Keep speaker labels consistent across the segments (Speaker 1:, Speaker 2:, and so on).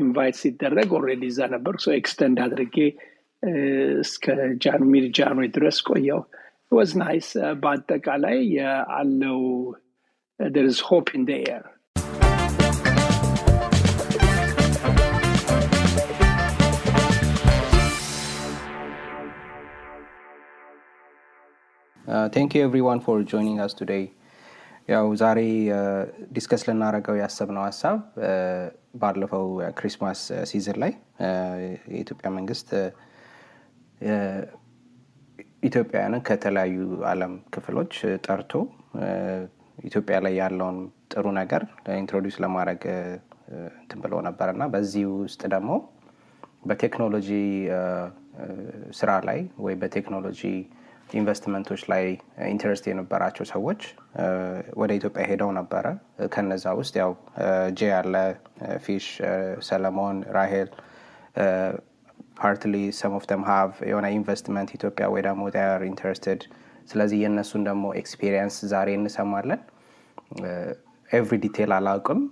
Speaker 1: ኢንቫይት ሲደረግ ኦልሬዲ እዛ ነበር ሶ ኤክስቴንድ አድርጌ እስከ ጃንዋሪ ድረስ ቆየው it was nice በአጠቃላይ ያለው there is hope in the air
Speaker 2: Thank you everyone for joining us today. ያው ዛሬ ዲስከስ ልናደርገው ያሰብነው ሐሳብ ባለፈው ክሪስማስ ሲዝን ላይ የኢትዮጵያ መንግስት ኢትዮጵያውያንን ከተለያዩ ዓለም ክፍሎች ጠርቶ ኢትዮጵያ ላይ ያለውን ጥሩ ነገር ኢንትሮዲዩስ ለማድረግ እንትን ብለው ነበርና በዚህ ውስጥ ደግሞ በቴክኖሎጂ ስራ ላይ ወይ በቴክኖሎጂ ኢንቨስትመንቶች ላይ ኢንተረስት የነበራቸው ሰዎች ወደ ኢትዮጵያ ሄደው ነበር ከነዛ ውስጥ ያው ጄ ያለ ፊሽ ሰለሞን ራሄል partly some of them have የሆነ ኢንቨስትመንት ኢትዮጵያ ወይ ደግሞ they are interested ስለዚህ የነሱን ደግሞ ኤክስፒሪየንስ ዛሬ እንሰማለን every detail አላውቅም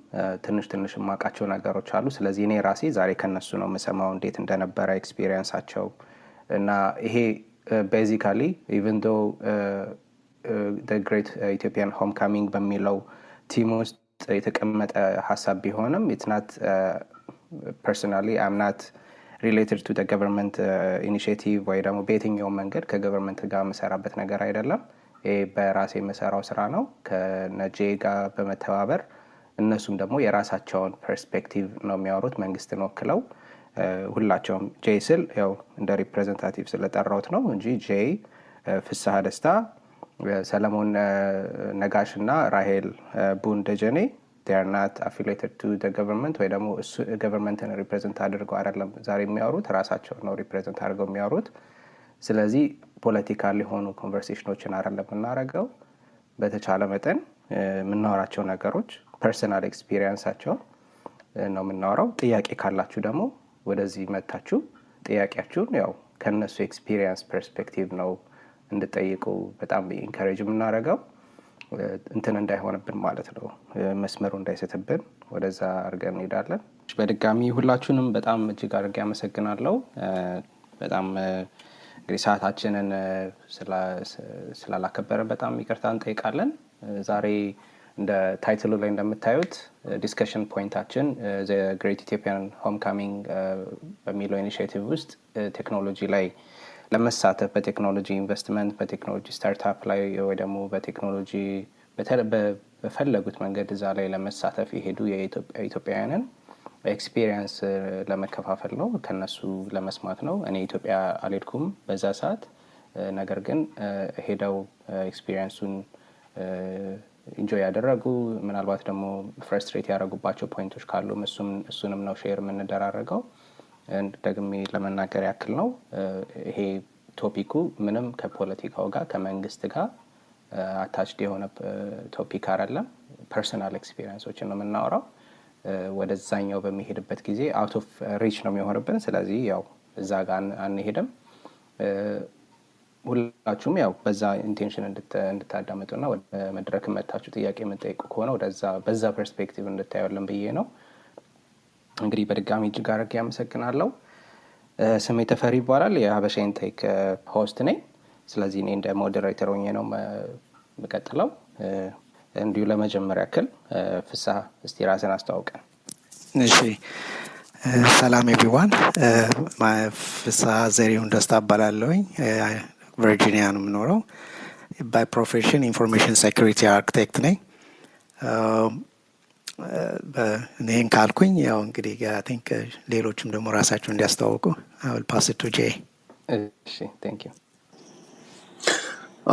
Speaker 2: ትንሽ ማቃቸው ነገሮች አሉ ስለዚህ እኔ ራሴ ዛሬ ከነሱ ነው መሰማው እንዴት እንደነበረ ኤክስፒሪየንሳቸው እና ይሄ basically even though the great Ethiopian homecoming በሚለው ቲም ውስጥ የተቀመጠ ሐሳብ ቢሆንም it's not personally I'm not related to the government initiative ወይ ደግሞ በየትኛው መንገድ ከገቨርንመንት ጋር መሰራበት ነገር አይደለም በራሴ መሰራው ስራ ነው ከነጄ ጋር በመተባበር እነሱም ደግሞ የራሳቸውን ፐርስፔክቲቭ ነው የሚያወሩት መንግስትን ወክለው ሁላቸውም ጄ ስል ያው እንደ ሪፕሬዘንታቲቭ ስለጠራውት ነው እንጂ ጄ ፍስሐ ደስታ ሰለሞን ነጋሽ እና ራሄል ቡን-ደጀኔ they are not affiliated to the government ወይ ደግሞ government-ን ሪፕሬዘንት አድርገው አይደለም ዛሬ የሚያወሩት ራሳቸው ነው ሪፕሬዘንት አድርገው የሚያወሩት ስለዚህ ፖለቲካል የሆኑ ኮንቨርሴሽኖችን አይደለም እናረጋው በተቻለ መጠን ምናወራቸው ነገሮች ፐርሰናል ኤክስፒሪየንሳቸው ነው ምናወራው ጥያቄ ካላችሁ ደግሞ ወደዚህ መጣችሁ ጥያቄያችሁን ያው ከነሱ ኤክስፒሪየንስ ፐርስፔክቲቭ ነው እንድጠይቁ በጣም ኢንካሬጅ ምናረጋው እንትን እንዳይሆንብን ማለት ነው መስመሩ እንዳይሰተብን ወደዛ አርገን እንሄዳለን በድጋሚ ሁላችሁንም በጣም እጅግ አድርጌ አመሰግናለሁ በጣም እንግዲህ ሰዓታችንን ስላላከበረን በጣም ይቅርታ እንጠይቃለን ዛሬ እንደ ታይትሉ ላይ እንደምታዩት ዲስከሽን ፖይንታችን the great Ethiopian homecoming በሚለው ኢኒሺዬቲቭ ውስጥ ቴክኖሎጂ ላይ ለመሳተፍ በቴክኖሎጂ ኢንቨስትመንት በቴክኖሎጂ ስታርታፕ ላይ ወይ ደግሞ በቴክኖሎጂ በፈለጉት መንገድ እዛ ላይ ለመሳተፍ የሄዱ የኢትዮጵያውያንን ኤክስፒሪየንስ ለመከፋፈል ነው ከነሱ ለመስማት ነው እኔ ኢትዮጵያ አልሄድኩም በዛ ሰዓት ነገር ግን ሄደው ኤክስፒሪየንሱን ኢንጆይ ያደረጉ ምናልባት ደግሞ ፍረስትሬት ያደረጉባቸው ፖይንቶች ካሉ እሱንም ነው ሼር የምንደራረገው ደግሜ ለመናገር ያክል ነው ይሄ ቶፒኩ ምንም ከፖለቲካው ጋር ከመንግስት ጋር አታችድ የሆነ ቶፒክ አይደለም ፐርሰናል ኤክስፒሪየንሶችን ነው የምናወራው ወደዛኛው በሚሄድበት ጊዜ አውት ኦፍ ሪች ነው የሚሆንብን ስለዚህ ያው እዛ ጋር አንሄድም ሁላችሁም ያው በዛ ኢንቴንሽን እንድታዳምጡና ወደ መድረክ መጣችሁ ጥያቄ መጠየቁ ከሆነ ወደዛ በዛ ፐርስፔክቲቭ እንድታዩልን ብዬ ነው እንግዲህ በድጋሚ እጅግ አድርጌ አመሰግናለሁ ስሜ ተፈሪ ይባላል የሀበሻ ኢንቴክ ሆስት ነኝ ስለዚህ እኔ እንደ ሞዴሬተር ሆኜ ነው መቀጠለው እንዲሁ ለመጀመሪያ ያክል ፍስሐ እስቲ ራስን አስተዋውቀን
Speaker 3: እሺ ሰላም ኤቭሪዋን ፍስሐ ዘሪሁን ደስታ እባላለሁኝ ቨርጂኒያ ነው የምኖረው by profession information security architect ነኝ እኔን ካልኩኝ ያው እንግዲህ I think ሌሎችም ደግሞ ራሳቸውን እንዲያስተዋውቁ I will pass it to Jay
Speaker 2: እሺ thank you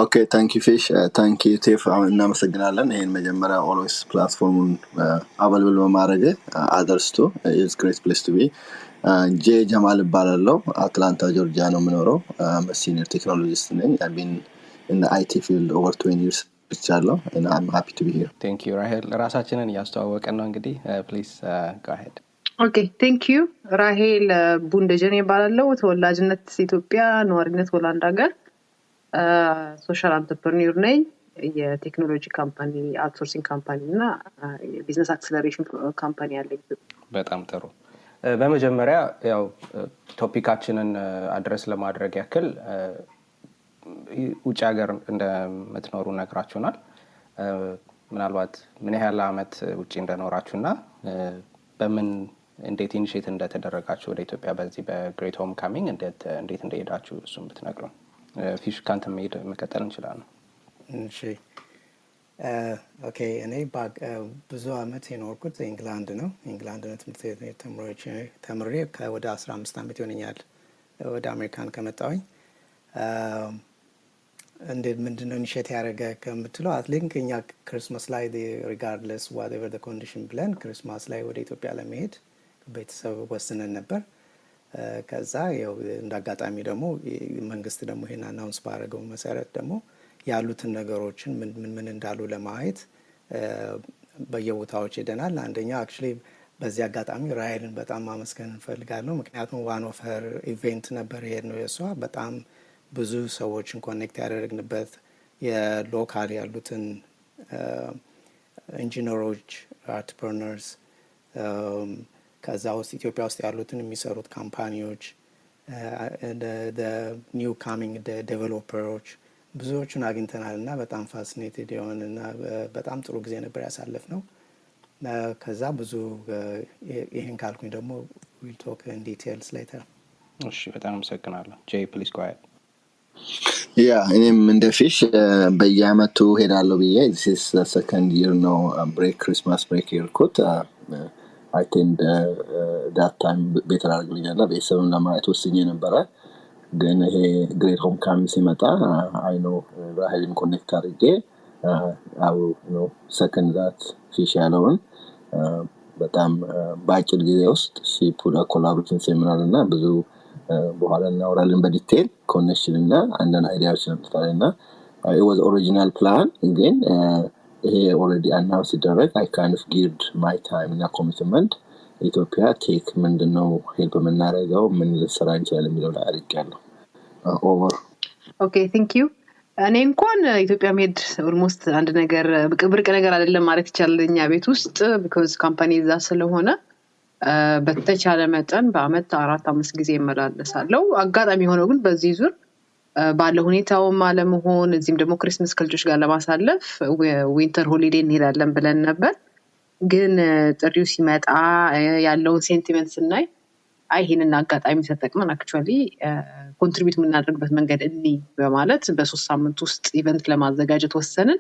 Speaker 4: Okay, thank you Fish. Thank you Tiff. እናመሰግናለን ይሄን መጀመሪያ always platformun available በማድረግ others too. It's a great place to be. Jemal እባላለሁ አትላንታ ጆርጂያ ነው የምኖረው I'm a senior technologist ነኝ I've been in the IT field over 20 years ብቻለሁ and I'm happy to be here
Speaker 2: Thank you Rahel ራሳችንን ያስተዋወቀን ነው እንግዲህ please go ahead
Speaker 5: Okay thank you Rahel Boon-Dejene እባላለሁ ተወላጅነት ኢትዮጵያ ነዋሪነት ሆላንድ ሀገር ሶሻል አንትረፕረኒር ነኝ የቴክኖሎጂ ካምፓኒ አውትሶርሲንግ ካምፓኒ እና የቢዝነስ አክሰለሬሽን ካምፓኒ አለኝ
Speaker 2: በጣም ጥሩ በመጀመሪያ ያው ቶፒካችንን አድረስ ለማድረግ ያክል ውጭ ሀገር እንደምትኖሩ ነግራችሁናል። ምናልባት ምን ያህል አመት ውጭ እንደኖራችሁና በምን እንዴት ኢኒሼት እንደተደረጋችሁ ወደ ኢትዮጵያ በዚህ በግሬት ሆም ካሚንግ እንዴት እንደሄዳችሁ እሱን ብትነግሩን። ፊሽ ካንተ መቀጠል እንችላለን።
Speaker 3: እሺ ኦኬ እኔ ብዙ አመት የኖርኩት ኢንግላንድ ነው። ኢንግላንድ ነው ትምህርት ቤት ተምሬ ወደ 15 አመት ይሆነኛል ወደ አሜሪካን ከመጣሁኝ። እንዴት ምንድነው ኢኒሼት ያደረገ ከምትለው አትሊንክ እኛ ክሪስማስ ላይ ሪጋርድለስ ዋትኤቨር ዘ ኮንዲሽን ብለን ክሪስማስ ላይ ወደ ኢትዮጵያ ለመሄድ ቤተሰብ ወስነን ነበር። ከዛ ያው እንዳጋጣሚ ደግሞ መንግስት ደግሞ ይሄን አናውንስ ባደረገው መሰረት ደግሞ ያሉትን ነገሮችን ምን እንዳሉ ለማየት በየቦታዎች ሄደናል። አንደኛ አክቹሊ በዚህ አጋጣሚ ራሄልን በጣም ማመስገን እንፈልጋለሁ። ምክንያቱም ዋን ኦፍ ሄር ኢቨንት ነበር የሄድነው የሷ በጣም ብዙ ሰዎችን ኮኔክት ያደረግንበት የሎካል ያሉትን ኢንጂነሮች አርትፕረነርስ ከዛ ውስጥ ኢትዮጵያ ውስጥ ያሉትን የሚሰሩት ካምፓኒዎች ኒው ካሚንግ ዴቨሎፐሮች ብዙዎቹን አግኝተናል እና በጣም ፋሲኔትድ የሆነና በጣም ጥሩ ጊዜ ነበር ያሳለፍነው። ከዛ ብዙ ይሄን ካልኩኝ ደግሞ we'll talk in details later።
Speaker 2: እሺ በጣም አመሰግናለሁ። ጄይ ፕሊዝ ጎ አሄድ።
Speaker 4: ያ እኔም እንደፊሽ በየአመቱ ሄዳለሁ ብዬ this is the second year ነው break Christmas break የሄድኩት። I think that time better አድርግልኛል ቤተሰብን ለማየት ወስኜ ነበረ። ግን ይሄ ግሬት ሆም ካሚንግ ሲመጣ I know ራሄልን ኮኔክት አድርጌ I will second that ፊሽ ያለውን በጣም በአጭር ጊዜ ውስጥ ሲፑል ኮላቦሬሽን ሴሚናር እና ብዙ በኋላ እናወራለን በዲቴል ኮኔክሽን እና አንዳንድ አይዲያዎች ነበርና it was original plan ግን ይሄ already announced ሲደረግ I kind of geared my time እና commitment ኢትዮጵያ ቴክ ምንድነው ሄልፕ የምናደርገው ምን ልሰራ እንችላለን የሚለው ላይ አድርጌያለሁ። ኦቨር
Speaker 5: ኦኬ ቴንክ ዩ። እኔ እንኳን ኢትዮጵያ መሄድ ኦልሞስት አንድ ነገር ብርቅ ነገር አይደለም ማለት ይቻላል እኛ ቤት ውስጥ because ካምፓኒ እዛ ስለሆነ በተቻለ መጠን በአመት 4-5 ጊዜ እመላለሳለሁ። አጋጣሚ ሆኖ ግን በዚህ ዙር ባለ ሁኔታውም አለመሆን እዚህም ደግሞ ክሪስማስ ከልጆች ጋር ለማሳለፍ ዊንተር ሆሊዴይ እንሄዳለን ብለን ነበር። ግን ጥሪው ሲመጣ ያለውን ሴንቲሜንት ስናይ ይሄንን አጋጣሚ ተጠቅመን አክቹአሊ ኮንትሪቢዩት የምናደርግበት መንገድ እንይ በማለት በ3 ሳምንት ውስጥ ኢቨንት ለማዘጋጀት ወሰንን።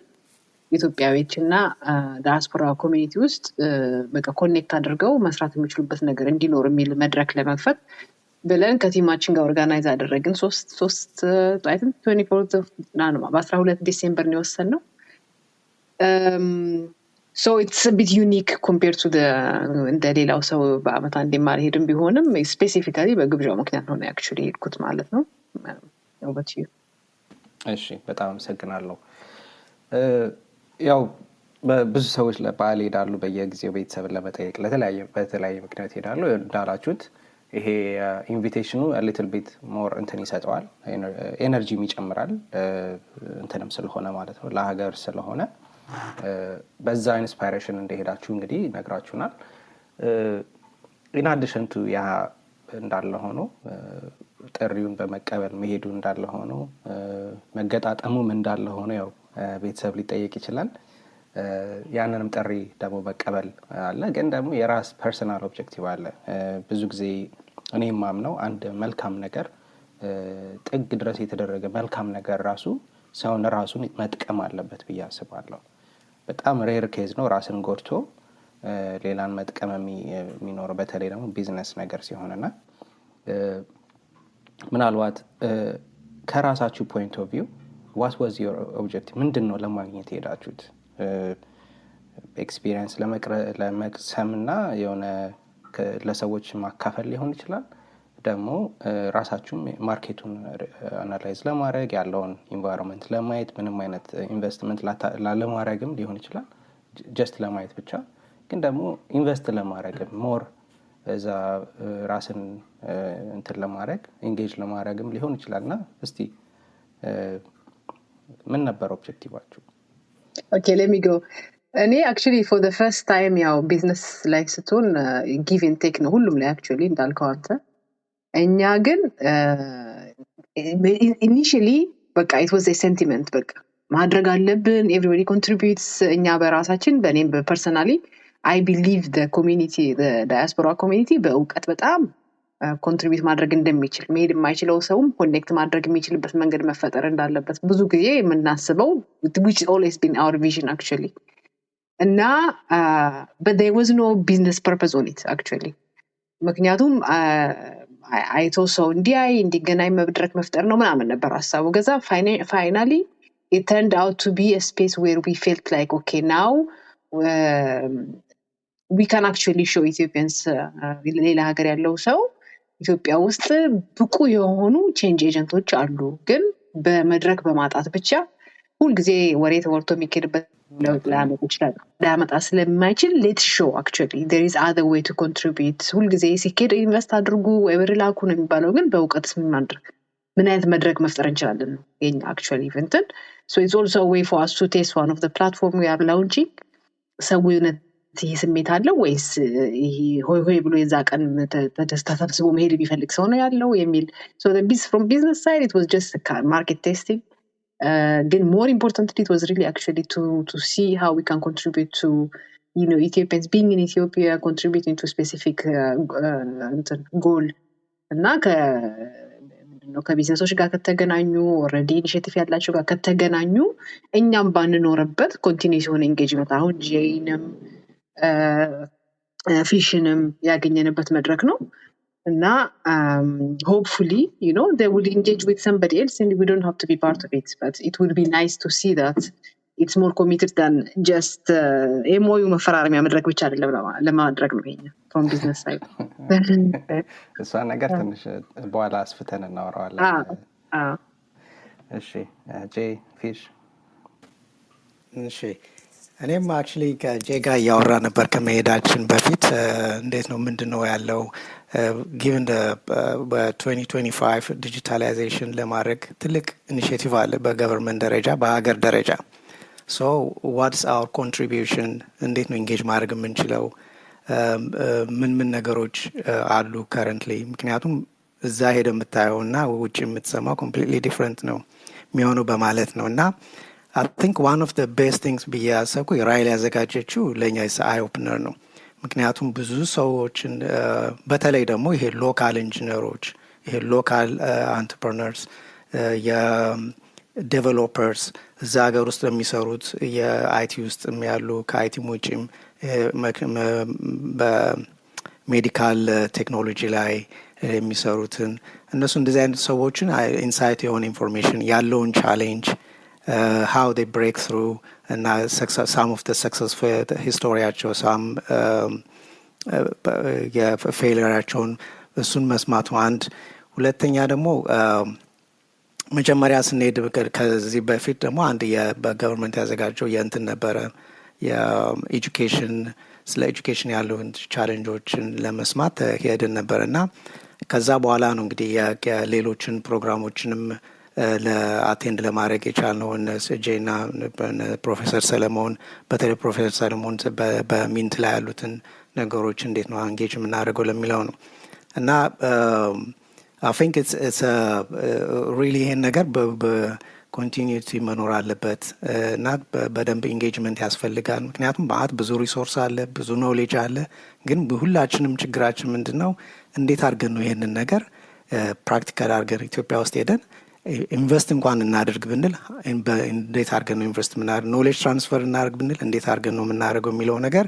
Speaker 5: ኢትዮጵያዊዎችና ዳያስፖራ ኮሚኒቲ ውስጥ በቃ ኮኔክት አድርገው መስራት የሚችሉበት ነገር እንዲኖር የሚል መድረክ ለመክፈት ብለን ከቲማችን ጋር ኦርጋናይዝ አደረግን። 12 ዲሴምበር ነው የወሰንነው። So it's a bit unique compared to እንደ ሌላው ሰው በአመት አንዴ ማልሄድም ቢሆንም ስፔሲፊካሊ በግብዣው ምክንያት ነው actually ሄድኩት ማለት ነው። over to you።
Speaker 2: እሺ በጣም አመሰግናለሁ። ያው ብዙ ሰዎች ለበዓል ይሄዳሉ በየጊዜው ቤተሰብን ለመጠየቅ በተለያየ ምክንያት ይሄዳሉ። እንዳላችሁት ይሄ ኢንቪቴሽኑ a little bit more እንትን ይሰጠዋል ኤነርጂም ይጨምራል እንትንም ስለሆነ ማለት ነው ለሀገር ስለሆነ በዛ ኢንስፓይሬሽን እንደሄዳችሁ እንግዲህ ነግራችሁናል። in addition to ያ እንዳለ ሆኖ ጥሪውን በመቀበል መሄዱ እንዳለ ሆኖ መገጣጠሙም እንዳለ ሆኖ ያው ቤተሰብ ሊጠየቅ ይችላል። ያንንም ጥሪ ደግሞ መቀበል አለ። ግን ደግሞ የራስ ፐርሰናል ኦብጀክቲቭ አለ። ብዙ ጊዜ እኔም ማምነው አንድ መልካም ነገር ጥግ ድረስ የተደረገ መልካም ነገር ራሱ ሰውን ራሱን መጥቀም አለበት ብዬ አስባለሁ። በጣም ሬር ኬዝ ነው ራስን ጎድቶ ሌላን መጥቀም የሚኖር በተለይ ደግሞ ቢዝነስ ነገር ሲሆንና ምናልባት ከራሳችሁ ፖይንት ኦፍ ቪው what was your objective ምንድነው ለማግኘት ሄዳችሁት? ኤክስፒሪየንስ ለመቅሰምና የሆነ ለሰዎች ማካፈል ሊሆን ይችላል። ደግሞ ራሳችሁም ማርኬቱን አናላይዝ ለማድረግ ያለውን ኢንቫይሮንመንት ለማየት ምንም አይነት ኢንቨስትመንት ላለማድረግም ሊሆን ይችላል ጀስት ለማየት ብቻ። ግን ደግሞ ኢንቨስት ለማድረግ ሞር እዛ ራስን እንትን ለማድረግ ኤንጌጅ ለማድረግም ሊሆን ይችላልና እስቲ ምን ነበር ኦብጀክቲቫችሁ?
Speaker 5: Okay, let me go. እኔ actually for the first time ያው ቢዝነስ ላይ ስትሆን give and take ነው ሁሉም ላይ actually እንዳልከው አንተ እኛ ግን initially በቃ it was a sentiment በቃ ማድረግ አለብን everybody contributes እኛ በራሳችን በእኔም personally I believe the community the diaspora community በእውቀት በጣም contribute ማድረግ እንደሚችል መሄድ የማይችለው ሰውም ኮኔክት ማድረግ የሚችልበት መንገድ መፈጠር እንዳለበት ብዙ ጊዜ የምናስበው which always been our vision actually እና but there was no business purpose on it actually ምክንያቱም አይቶ ሰው እንዲገናኝ መድረክ መፍጠር ነው ምናምን ነበር ሐሳቡ ገዛ finally it turned out to be a space where we felt like okay now we can actually show Ethiopians ሌላ ሀገር ያለው ሰው ኢትዮጵያ ውስጥ ብቁ የሆኑ change agentዎች አሉ ግን በመድረክ በማጣት ብቻ ሁሉ ጊዜ ወሬ ተወርቶ የሚከድበት ለውጥ ላመጣ ይችላል ላመጣ ስለማይችል let's show actually there is other way to contribute ሁሉ ጊዜ ሲከድ ኢንቨስት አድርጉ ወይ ብር ላኩ ነው የሚባለው ግን በእውቀት ምን አይነት መድረክ መፍጠር እንችላለን ነው የኛ actually event so it's also a way for us to test one of the platform we are launching ሰውነት ስሜት አለው ወይስ ሆይ ብሎ የዛ ቀን ተስተታስቦ መሄድ ቢፈልግ ሰው ነው ያለው የሚል so the from business side it was just a market testing then more importantly it was really actually to see how we can contribute to Ethiopians being in Ethiopia contributing to specific goal እና ከቢዝነሶች ጋር ከተገናኙ ኦሬዲ ኢኒሺዬቲቭ ያላቸው ጋር ከተገናኙ እኛም ባንኖርበት ኮንቲኒዩስ የሆነ ኤንጌጅመንት አሁን ጄይንም ፊሽንም ያገኘንበት መድረክ ነው እና hopefully they will engage with somebody else and we don't have to be part of it but it would be nice to see that it's more committed than just MOU መፈራረሚያ መድረክ ብቻ አይደለም ለማድረግ ነው ይሄኛ from business side
Speaker 2: እሷ ነገር ትንሽ በኋላ አስፍተን እናወራዋለን እሺ ጄ ፊሽ
Speaker 3: እሺ እኔም actually ከጄጋ ያወራ ነበር ከመሄዳችን በፊት እንዴት ነው ምንድነው ያለው given the 2025 digitalization ለማድረግ ትልቅ ኢኒሺዬቲቭ አለ በገቨርንመንት ደረጃ በሀገር ደረጃ so what's our contribution እንዴት ነው engage ማድረግ የምንችለው ምን ነገሮች አሉ currently ምክንያቱም እዛ ሄደ የምታየውና ውጪ የምትሰማው completely different ነው የሚሆነው በማለት ነውና I think one of the best things ቢያሰብኩ ራይል ያዘጋጀችው ለኛ eye opener ነው ምክንያቱም ብዙ ሰዎችን በተለይ ደግሞ ይሄ ሎካል ኢንጂነሮች ይሄ ሎካል አንትረፕረነርስ የዴቨሎፐርስ እዛ ሀገር ውስጥ የሚሰሩት የአይቲ ውስጥ ያሉ ከአይቲ ውጪም በሜዲካል ቴክኖሎጂ ላይ የሚሰሩትን እነሱ እንደዚህ አይነት ሰዎችን ኢንሳይት የሆነ ኢንፎርሜሽን ያለውን ቻሌንጅ how they break through and some of the successful historiaቸው some failure-አቸውን እሱን መስማቱ አንድ ሁለተኛ ደግሞ መጀመሪያ ስንሄድ ከዚህ በፊት ደግሞ አንድ በገቨርንመንት ያዘጋጀው የእንትን ነበረ የኤጁኬሽን ስለ ኤጁኬሽን ያሉን ቻሌንጆችን ለመስማት ሄደን ነበርና ከዛ በኋላ ነው እንግዲህ የሌሎችን ፕሮግራሞችንም ለአቴንድ ለማድረግ የቻልነው ጄና ፕሮፌሰር ሰለሞን በተለይ ፕሮፌሰር ሰለሞን በሚንት ላይ ያሉትን ነገሮች እንዴት ነው አንጌጅ የምናደርገው ለሚለው ነው እና I think it's really ይሄን ነገር በኮንቲኒዩቲ መኖር አለበት እና በደንብ ኢንጌጅመንት ያስፈልጋል ምክንያቱም ብዙ ሪሶርስ አለ ብዙ ኖሌጅ አለ ግን ሁላችንም ችግራችን ምንድነው እንዴት አድርገን ነው ይሄንን ነገር ፕራክቲካል አድርገን ኢትዮጵያ ውስጥ ሄደን ኢንቨስት እንኳን እናደርግ ብንል እንዴት አድርገን ነው ኢንቨስት ምናደርግ ኖሌጅ ትራንስፈር እናደርግ ብንል እንዴት አድርገን ነው የምናደርገው የሚለው ነገር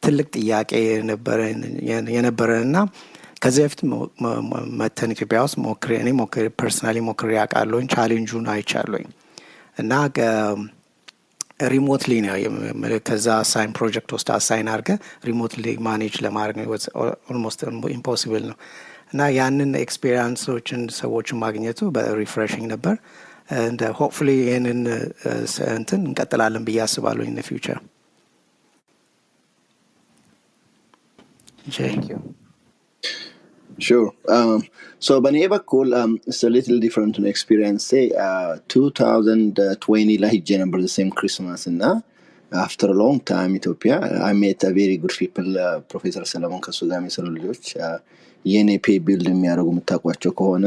Speaker 3: ትልቅ ጥያቄ የነበረና ከዚህ በፊት መተን ኢትዮጵያ ውስጥ ሞክሬ ፐርሰናሊ ሞክሬ አውቃለሁኝ ቻሌንጁን አይቻለሁኝ እና ሪሞትሊ ነው ከዛ አሳይን ፕሮጀክት ውስጥ አሳይን አድርገ ሪሞትሊ ማኔጅ ለማድረግ ነው ኦልሞስት ኢምፖሲብል ነው እና ያንን ኤክስፒሪየንሶችን ሰዎችን ማግኘቱ በሪፍሬሽንግ ነበር and hopefully ይሄንን እንትን እንቀጥላለን ብዬ አስባለሁ in the future
Speaker 2: thank you
Speaker 4: Sure. So በኔ በኩል it's a little different experience say 2020 ላይ ሄጄ ነበር the same Christmas እና after a long time Ethiopia. I met a very good people, Professor Solomon ከሱጋሚ ሰሩ ልጆች የኔፔ ቢልድ የሚያደርጉ የምታውቋቸው ከሆነ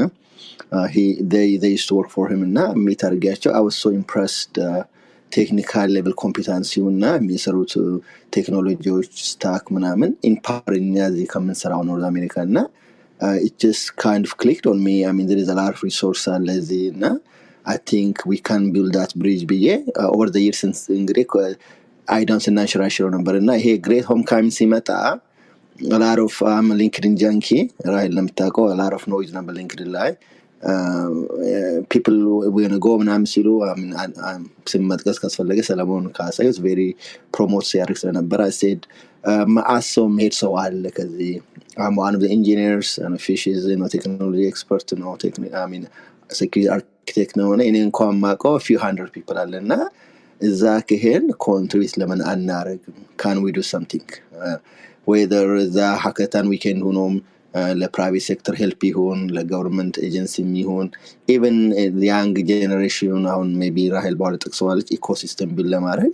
Speaker 4: they used to work for him እና meet አድርጌያቸው I was so impressed technical level competency እና የሚሰሩት ቴክኖሎጂዎች ስታክ ምናምን ኢምፓወሪንግ እዚህ ከምንሰራው ኖርዝ አሜሪካ እና it just kind of clicked on me. I mean there is a lot of resource አለ እዚህ እና I think we can build that bridge ብዬ over the years since እንግዲህ አይዳን ስናንሽራሽረው ነበርና ይሄ ግሬት ሆም ካሚንግ ሲመጣ a lot of LinkedIn junkie ራይል ለምታውቀው a lot of noise ነበር LinkedIn ላይ people when go ምናምን ሲሉ ስም መጥቀስ ካስፈለገ ሰለሞን ካሳ is very promote ሲያደርግ ስለነበር I said ማአሶም ሄድ ሰው አለ ከዚህ I'm one of the engineers and fishes technology expert I mean security architect ነው እኔ እንኳን ማውቀው a few hundred people አለና እዛ ከሄን ኮንትሪቢዩት ለምን አናረግም can we do something whether the hackathon weekend ሆኖም ለፕራይቬት ሴክተር ሄልፕ ይሁን ለገቨርንመንት ኤጀንሲ ይሁን even the young generation አሁን maybe ራሄል ባር ጥቅሰዋለች ኢኮሲስተም ቢል ለማድረግ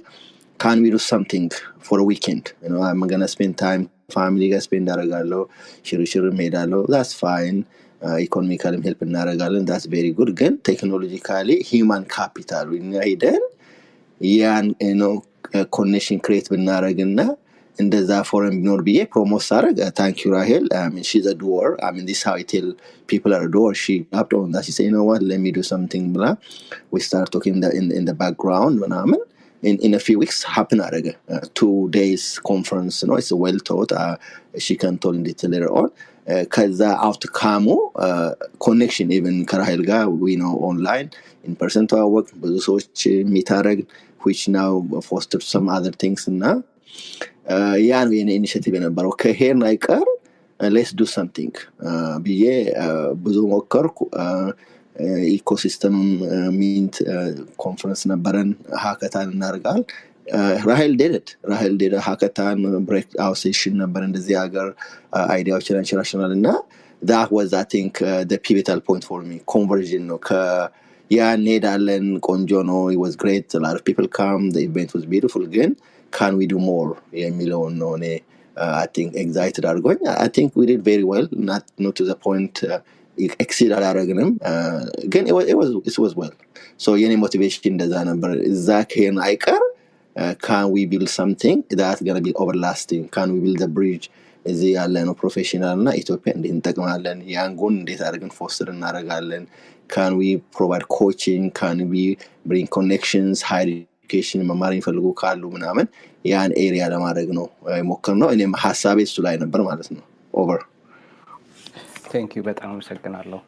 Speaker 4: can we do something for a weekend I'm going to spend time family ጋር spend አደርጋለሁ ሽርሽር ሄዳለሁ that's fine ኢኮኖሚካሊ ሄልፕ እናደርጋለን that's very good ግን ቴክኖሎጂካሊ human capital ሄደን ያን ኮኔክሽን ክሬት ብናደርግና እንደዛ ፎረም ቢኖር ብዬ ፕሮሞት ሳደርግ thank you Rahel I mean she's a doer I mean this is how I tell people are a doer she up on that she say you know what let me do something blah we start talking in the background ምናምን in a few weeks happen አደረገ 2 days conference it's well taught she can tell in detail later on ከዛ outcome connection even ከራሄል ጋር we know online in person to our work ብዙ ሰዎች ሚታረግ which now fostered some other things እና ያን የኔ ኢኒሺያቲቭ የነበረው ከሄርን አይቀር let's do something ብዬ ብዙ ሞከርኩ ኢኮሲስተም ሚንት ኮንፈረንስ ነበረን ሃካታን እናርጋል Rahel did it hackathon break out session ነበር እንደዚህ ሀገር አይዲያዎችን አንሽራሽናል እና that was I think the pivotal point for me conversion ነው ያ ኔዳለን ቆንጆ ነው it was great a lot of people come the event was beautiful again can we do more የሚለው ነው እኔ I think excited አድርጎኝ I think we did very well not to the point exceed አላረግንም ግን it was well so የኔ motivation እንደዛ ነበር እዛ ከሄን አይቀር can we build something that's going to be everlasting can we build a bridge እዚህ ያለ ነው ፕሮፌሽናል እና ኢትዮጵያ እንዴት እንጠቅማለን ያንጎን እንዴት አድርገን ፎስተር እናደርጋለን can we provide coaching can we bring connections higher education መማር ይፈልጉ ካሉ ምናምን ያን ኤሪያ ለማድረግ ነው ሞከርነው እኔም ሐሳቤ እሱ ላይ ነበር ማለት ነው ኦቨር
Speaker 2: thank you በጣም አመሰግናለሁ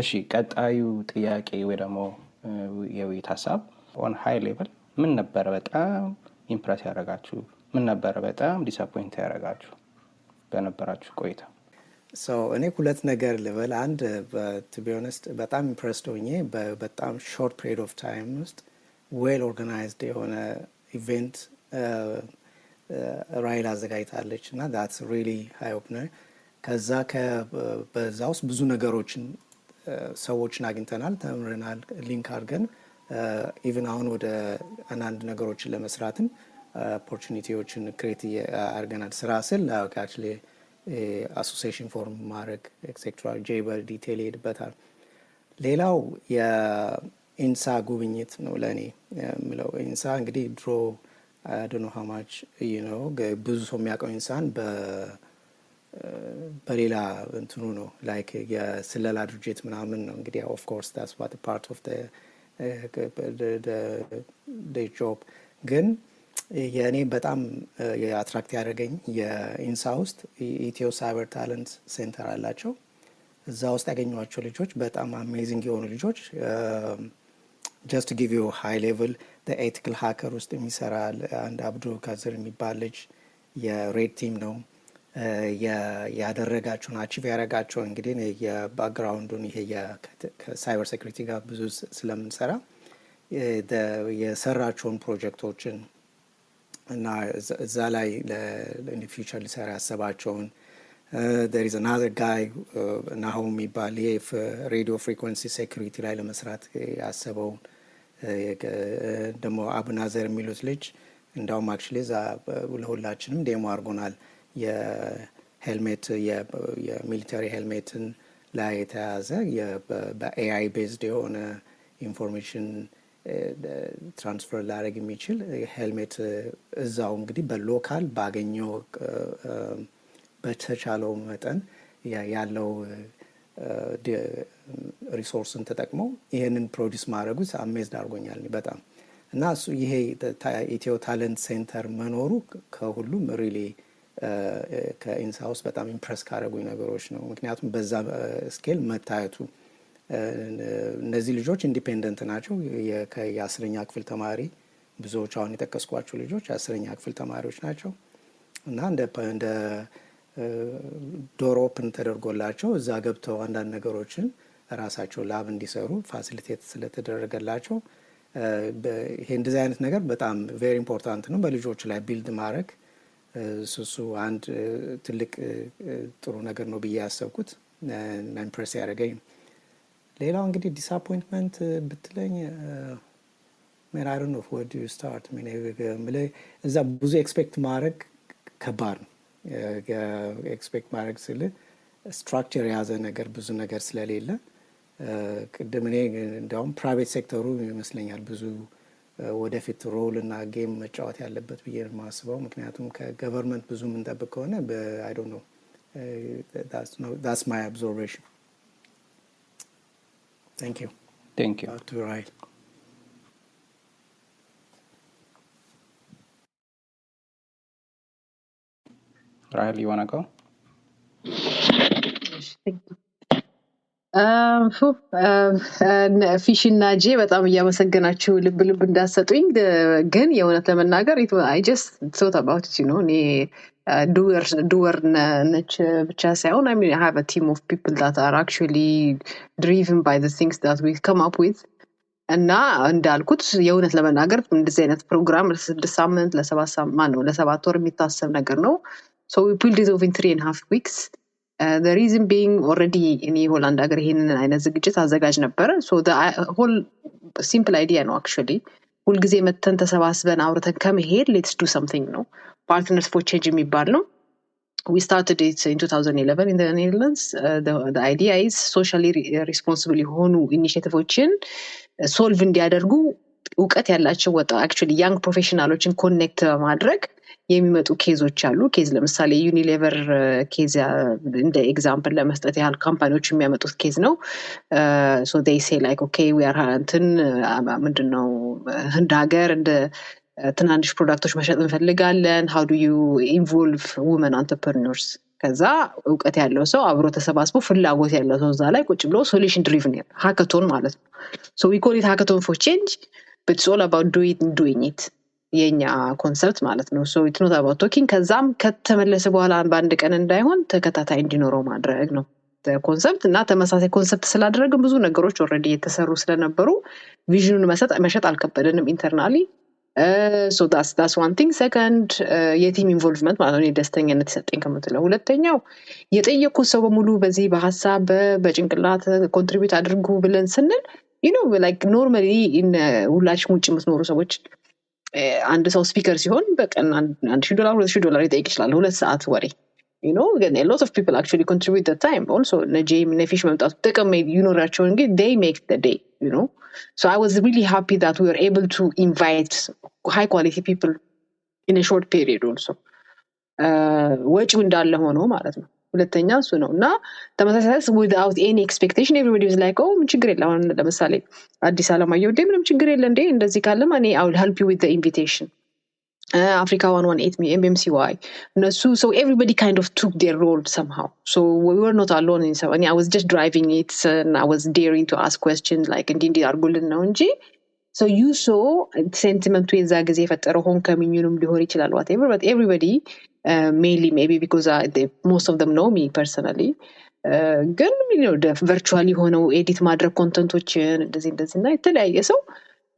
Speaker 2: እሺ ቀጣዩ ጥያቄ ወይ ደግሞ የውይይት ሐሳብ on high level ምን ነበር በጣም ኢምፕረስ ያደረጋችሁ ምን ነበር በጣም ዲስአፖይንት ያደረጋችሁ በነበራችሁ ቆይታ
Speaker 3: so እኔ ሁለት ነገር ልበል አንድ to be honest በጣም ኢምፕረስድ ሆኜ በጣም short period of time ውስጥ well organized የሆነ ኢቨንት ራይል አዘጋጅታለች እና that's really high opener ከዛ በዛ ውስጥ ብዙ ነገሮችን ሰዎችን አግኝተናል ተምረናል ሊንክ አድርገን even አሁን ወደ አንድ ነገሮችን ለመስራትም opportunityዎችን ክሬት አድርገናል ስራ ስል actually association form ማድረግ etc ጄበር ዲቴል ይሄድበታል ሌላው የኢንሳ ጉብኝት ነው ለኔ ምለው ኢንሳ እንግዲህ ድሮ I don't know how much ብዙ ሰው የሚያውቀው ኢንሳን በሌላ እንትኑ ነው like የስለላ ድርጅት ምናምን ነው እንግዲህ of course that's what the part of the job ግን የኔ በጣም የአትራክት ያደረገኝ የኢንሳ ውስጥ ኢትዮ ሳይበር ታለንት ሴንተር አላቸው እዛ ውስጥ ያገኘዋቸው ልጆች በጣም አሜዚንግ የሆኑ ልጆች just to give you a high level the ethical hacker ውስጥ የሚሰራ አንድ አብዱ ካዘር የሚባል ልጅ የሬድ ቲም ነው ያደረጋቸውን አቺቭ ያደረጋቸው እንግዲህ የባክግራውንዱን ይሄ የሳይበር ሴኩሪቲ ጋር ብዙ ስለምንሰራ የሰራቸውን ፕሮጀክቶችን እና እዛ ላይ ለፊውቸር ሊሰራ ያሰባቸውን there is another guy ናሆም የሚባል ሬዲዮ ፍሪኩዌንሲ ሴኩሪቲ ላይ ለመስራት ያሰበው ደግሞ አቡናዘር የሚሉት ልጅ እንዳውም አክቹሊ ለሁላችንም ዴሞ አድርጎናል። የሄልሜት የሚሊተሪ ሄልሜትን ላይ የተያዘ በኤአይ ቤዝድ የሆነ ኢንፎርሜሽን ትራንስፈር ላደርግ የሚችል ሄልሜት እዛው እንግዲህ በሎካል ባገኘው በተቻለው መጠን ያለው ሪሶርስን ተጠቅመው ይሄንን ፕሮዲስ ማድረጉት አሜዝድ አድርጎኛል በጣም እና እሱ ይሄ ኢትዮ ታለንት ሴንተር መኖሩ ከሁሉም ሪሊ ከኢንሳ ውስጥ በጣም ኢምፕረስ ካደረጉኝ ነገሮች ነው። ምክንያቱም በዛ ስኬል መታየቱ እነዚህ ልጆች ኢንዲፔንደንት ናቸው። የ10ኛ ክፍል ተማሪ ብዙዎች አሁን የጠቀስኳቸው ልጆች 10ኛ ክፍል ተማሪዎች ናቸው እና እንደ ዶር ኦፕን ተደርጎላቸው እዛ ገብተው አንዳንድ ነገሮችን ራሳቸው ላብ እንዲሰሩ ፋሲሊቴት ስለተደረገላቸው ይሄ እንደዚህ አይነት ነገር በጣም ቬሪ ኢምፖርታንት ነው በልጆች ላይ ቢልድ ማድረግ። እሱ አንድ ትልቅ ጥሩ ነገር ነው ብዬ ያሰብኩት እና ኢምፕሬስ ያደረገኝ። ሌላው እንግዲህ ዲስአፖይንትመንት ብትለኝ ምን አይ ዶንት ኖ where do you start እዛ ብዙ ኤክስፔክት ማድረግ ከባድ ነው። ኤክስፔክት ማድረግ ስል ስትራክቸር የያዘ ነገር ብዙ ነገር ስለሌለ ቅድም እኔ እንዲያውም ፕራይቬት ሴክተሩ ይመስለኛል ብዙ ወደፊት ሮል እና ጌም መጫወት ያለበት ብዬ የማስበው። ምክንያቱም ከገቨርንመንት ብዙ የምንጠብቅ ከሆነ I don't know, that's my observation. Thank you.
Speaker 2: Thank you.
Speaker 3: To Rahel.
Speaker 2: Rahel, you want to go?
Speaker 5: ፊሽ እና ጄ በጣም እያመሰገናችሁ ልብ ልብ እንዳሰጡኝ ግን የእውነት ለመናገር I just thought about it, እኔ doer ነች ብቻ ሳይሆን I mean I have a team of people that are actually driven by the things that we come up with እና እንዳልኩት የእውነት ለመናገር እንደዚህ አይነት ፕሮግራም ለ6 ሳምንት ለ7 ወር የሚታሰብ ነገር ነው። So we built it over 3.5 weeks. The reason being already in Holland ሀገር ይሄንን አይነት ዝግጅት አዘጋጅ ነበር። So the whole simple idea ነው actually ሁልጊዜ መተን ተሰባስበን አውርተን ከመሄድ let's do something ነው። Partners for Change የሚባል ነው። We started it in 2011 in the Netherlands. The idea is socially responsible የሆኑ ኢኒሼቲቮችን ሶልቭ እንዲያደርጉ እውቀት ያላቸው actually young ፕሮፌሽናሎችን ኮኔክት በማድረግ የሚመጡ ኬዞች አሉ። ኬዝ ለምሳሌ ዩኒሌቨር ኬዝ እንደ ኤግዛምፕል ለመስጠት ያህል ካምፓኒዎች የሚያመጡት ኬዝ ነው። so they say like okay we are ምንድነው ህንድ ሀገር እንደ ትናንሽ ፕሮዳክቶች መሸጥ እንፈልጋለን, how do you involve women entrepreneurs? ከዛ እውቀት ያለው ሰው አብሮ ተሰባስቦ ፍላጎት ያለው ሰው እዛ ላይ ቁጭ ብሎ ሶሉሽን ድሪቭን ሃካቶን ማለት ነው። so we call it hackathon for change, but it's all about doing it የኛ ኮንሰፕት ማለት ነው። so it's not about talking ከዛም ከተመለሰ በኋላ በአንድ ቀን እንዳይሆን ተከታታይ እንዲኖረው ማድረግ ነው ኮንሰፕት እና ተመሳሳይ ኮንሰፕት ስላደረግን ብዙ ነገሮች ኦልሬዲ የተሰሩ ስለነበሩ ቪዥኑን መሸጥ አልከበደንም ኢንተርናሊ። so that's one thing. Second የቲም ኢንቮልቭመንት ማለት ነው ደስተኛነት ይሰጠኝ ከምትለው። ሁለተኛው የጠየቁት ሰው በሙሉ በዚህ በሐሳብ በጭንቅላት ኮንትሪቢዩት አድርጉ ብለን ስንል like normally in ሁላችሁም ውጭ የምትኖሩ ሰዎች አንድ ሰው ስፒከር ሲሆን በቀን $1,000 $2,000 ይጠይቅ ይችላል 2 ሰዓት ወሬ ግን a lot of people actually contribute the time also ነጄም ነፊሽ መምጣቱ ጥቅም ይኖራቸው እንግዲህ they make the day so I was really happy that we were able to invite high quality people in a short period also ወጪው እንዳለ ሆኖ ማለት ነው። ሁለተኛ እሱ ነው እና ተመሳሳይ without any expectation everybody was like ምን ችግር የለም። አሁን ለምሳሌ አዲስ አለማየሁ ምንም ችግር የለም እንዴ እንደዚህ ካለም እኔ I will help you with the invitation. Africa 118 MMCY እነሱ so everybody kind of took their role somehow, so we were not alone in so I was just driving it and I was daring to ask questions like እንዲ አርጉልን ነው እንጂ so you saw sentiment የዛ ጊዜ የፈጠረው ሆምከሚንግም ሊሆን ይችላል whatever, but everybody mainly maybe because most of them know me personally ግን virtually ሆነው ኤዲት ማድረግ ኮንተንቶችን እንደዚህ እና የተለያየ ሰው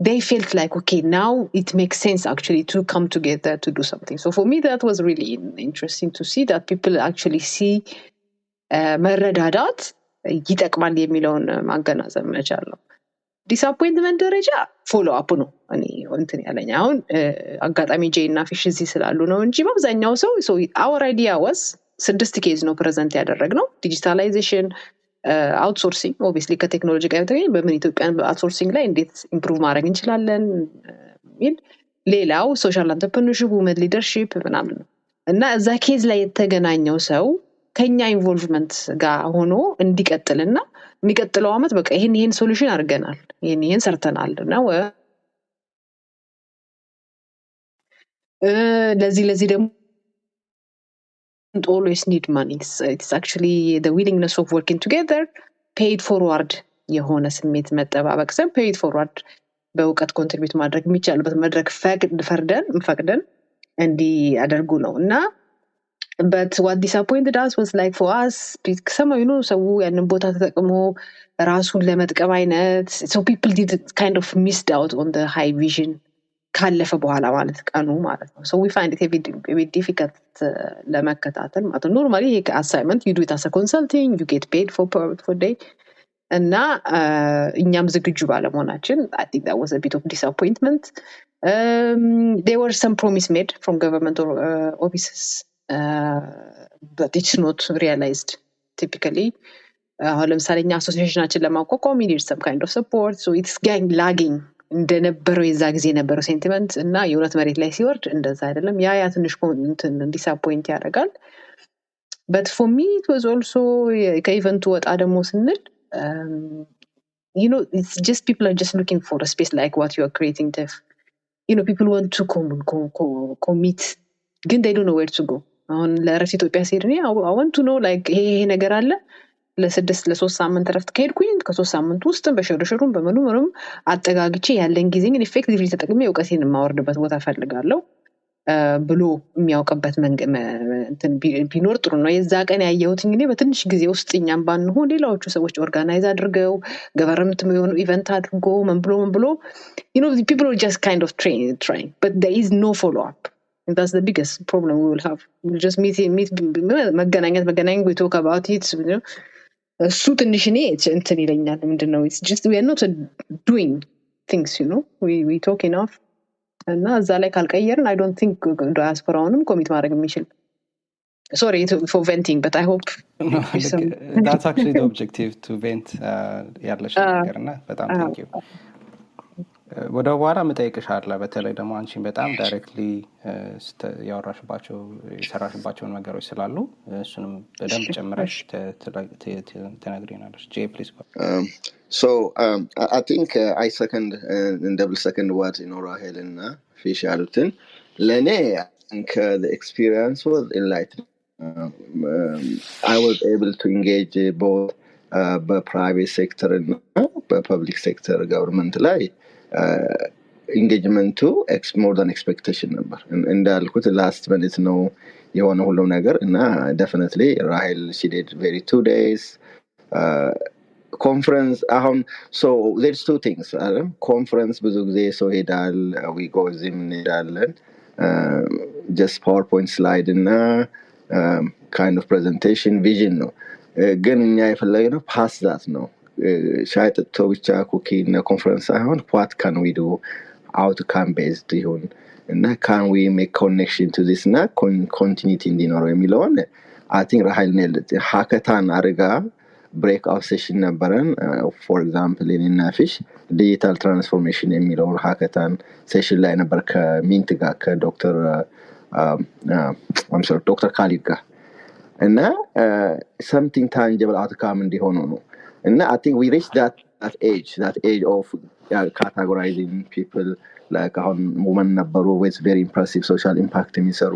Speaker 5: they felt like okay now it makes sense actually to come together to do something. So for me that was really interesting to see that people actually see መረዳዳት ይጠቅማል የሚለውን ማገናዘብ መቻል ነው። ዲስአፖይንትመንት ደረጃ ፎሎ አፕ ነው እኔ እንትን ያለኝ አሁን አጋጣሚ ጄ እና ፊሽ እዚህ ስላሉ ነው እንጂ በአብዛኛው ሰው our idea was 6 ኬዝ ነው ፕሬዘንት ያደረግነው ዲጂታላይዜሽን አውትሶርሲንግ ኦብቪስሊ ከቴክኖሎጂ ጋር ተገናኝ በምን ኢትዮጵያን አውትሶርሲንግ ላይ እንዴት ኢምፕሩቭ ማድረግ እንችላለን ሌላው ሶሻል አንተርፕረነርሺፕ ውመን ሊደርሺፕ ምናምን ነው እና እዛ ኬዝ ላይ የተገናኘው ሰው ከኛ ኢንቮልቭመንት ጋር ሆኖ እንዲቀጥልና የሚቀጥለው አመት በቃ ይሄን ሶሉሽን አድርገናል ይሄን ሰርተናል ነው ለዚህ ደግሞ always need money it's actually the willingness of working together paid forward የሆነ ስሜት መጠባበቅ ሰም paid forward በእውቀት ኮንትሪቢዩት ማድረግ የሚቻልበት መድረክ ፈቅደን እንዲ አደርጉ ነው እና but what disappointed us was like for us somehow ሰው ያንን ቦታ ተጠቅሞ ራሱን ለመጥቀም አይነት so people did kind of missed out on the high vision ካለፈ በኋላ ማለት ቀኑ ማለት ነው so we find it a bit difficult ለመከታተል ማለት ነው normally ይሄ assignment you do it as a consulting you get paid for day እና እኛም ዝግጁ ባለመሆናችን I think that was a bit of disappointment there were some promise made from government offices but it's not realized typically ለምሳሌ እኛ አሶሲዬሽናችን ለማቋቋም we need some kind of support so it's lagging እንደነበረው የዛ ጊዜ ነበረው ሴንቲመንት እና የእውነት መሬት ላይ ሲወርድ እንደዛ አይደለም ያ ትንሽ ዲስአፖይንት ያደርጋል but for me it was also ከኢቨንቱ ወጣ ደግሞ ስንል it's just people are just looking for a space like what you are creating Tef. People want to commit ግን they don't know where to go አሁን ለረፍት ኢትዮጵያ ሲሄድ I want to know like ይሄ ነገር አለ ለ3 ሳምንት ረፍት ከሄድኩኝ ከ3 ሳምንት ውስጥ በሽርሽሩም በመኑም አጠጋግቼ ያለን ጊዜ ግን ኢፌክቲቭሊ ተጠቅሜ እውቀቴን ማወርድበት ቦታ ፈልጋለሁ ብሎ የሚያውቀበት እንትን ቢኖር ጥሩ ነው የዛ ቀን ያየሁት እንግዲህ በትንሽ ጊዜ ውስጥ እኛም ባንሆን ሌላዎቹ ሰዎች ኦርጋናይዝ አድርገው ገቨርንመንት የሆነ ኢቨንት አድርጎ ምን ብሎ the people are just kind of trying but there is no follow up and that's the biggest problem we will have we just meet መገናኘት we talk about it እሱ ትንሽ እኔ እንትን ይለኛል ምንድነው it's just we are not doing things we talk enough እና እዛ ላይ ካልቀየርን I don't think diasporaውንም ኮሚት ማድረግ የሚችል sorry for venting but I hope
Speaker 2: that's actually the objective to vent ያለሽ ነገርና በጣም thank you ወደ በኋላ መጠየቅሻለሁ በተለይ ደግሞ አንቺን በጣም ዳይሬክትሊ ያወራሽባቸው የሰራሽባቸው ነገሮች ስላሉ እሱንም በደንብ ጨምረሽ ተነግሪናለሽ ጄ please go
Speaker 4: so I think I second and double second what Rahel and Fish ያሉትን ለኔ the experience was enlightening I was able to engage both በprivate sector and በpublic sector government ላይ engagement to more than expectation number እንዳልኩት last minute ነው የሆነ ሁሉ ነገር እና definitely Rahel she did very 2 days conference so there's two things conference ብዙ ጊዜ ሰው ሄዳል we go ዝም እንሄዳለን just PowerPoint slide እና kind of presentation vision ነው ግን እኛ የፈለግነው past that ነው ሻይ ጠጥቶ ብቻ ኩኪ እና ኮንፈረንስ ሳይሆን what can we do outcome based ይሁን እና can we make connection to this እና continuity እንዲኖረው የሚለውን I think Rahel nailed hackathon አርጋ breakout session ነበረን for example in Fish digital transformation የሚለው hackathon session ላይ ነበር ከሚንት ጋር ከዶክተር I'm sorry ዶክተር ካሊድ ጋር እና something tangible outcome እንዲሆኑ ነው and I think we reached that age of categorizing people like women nabaru with very impressive social impact የሚሰሩ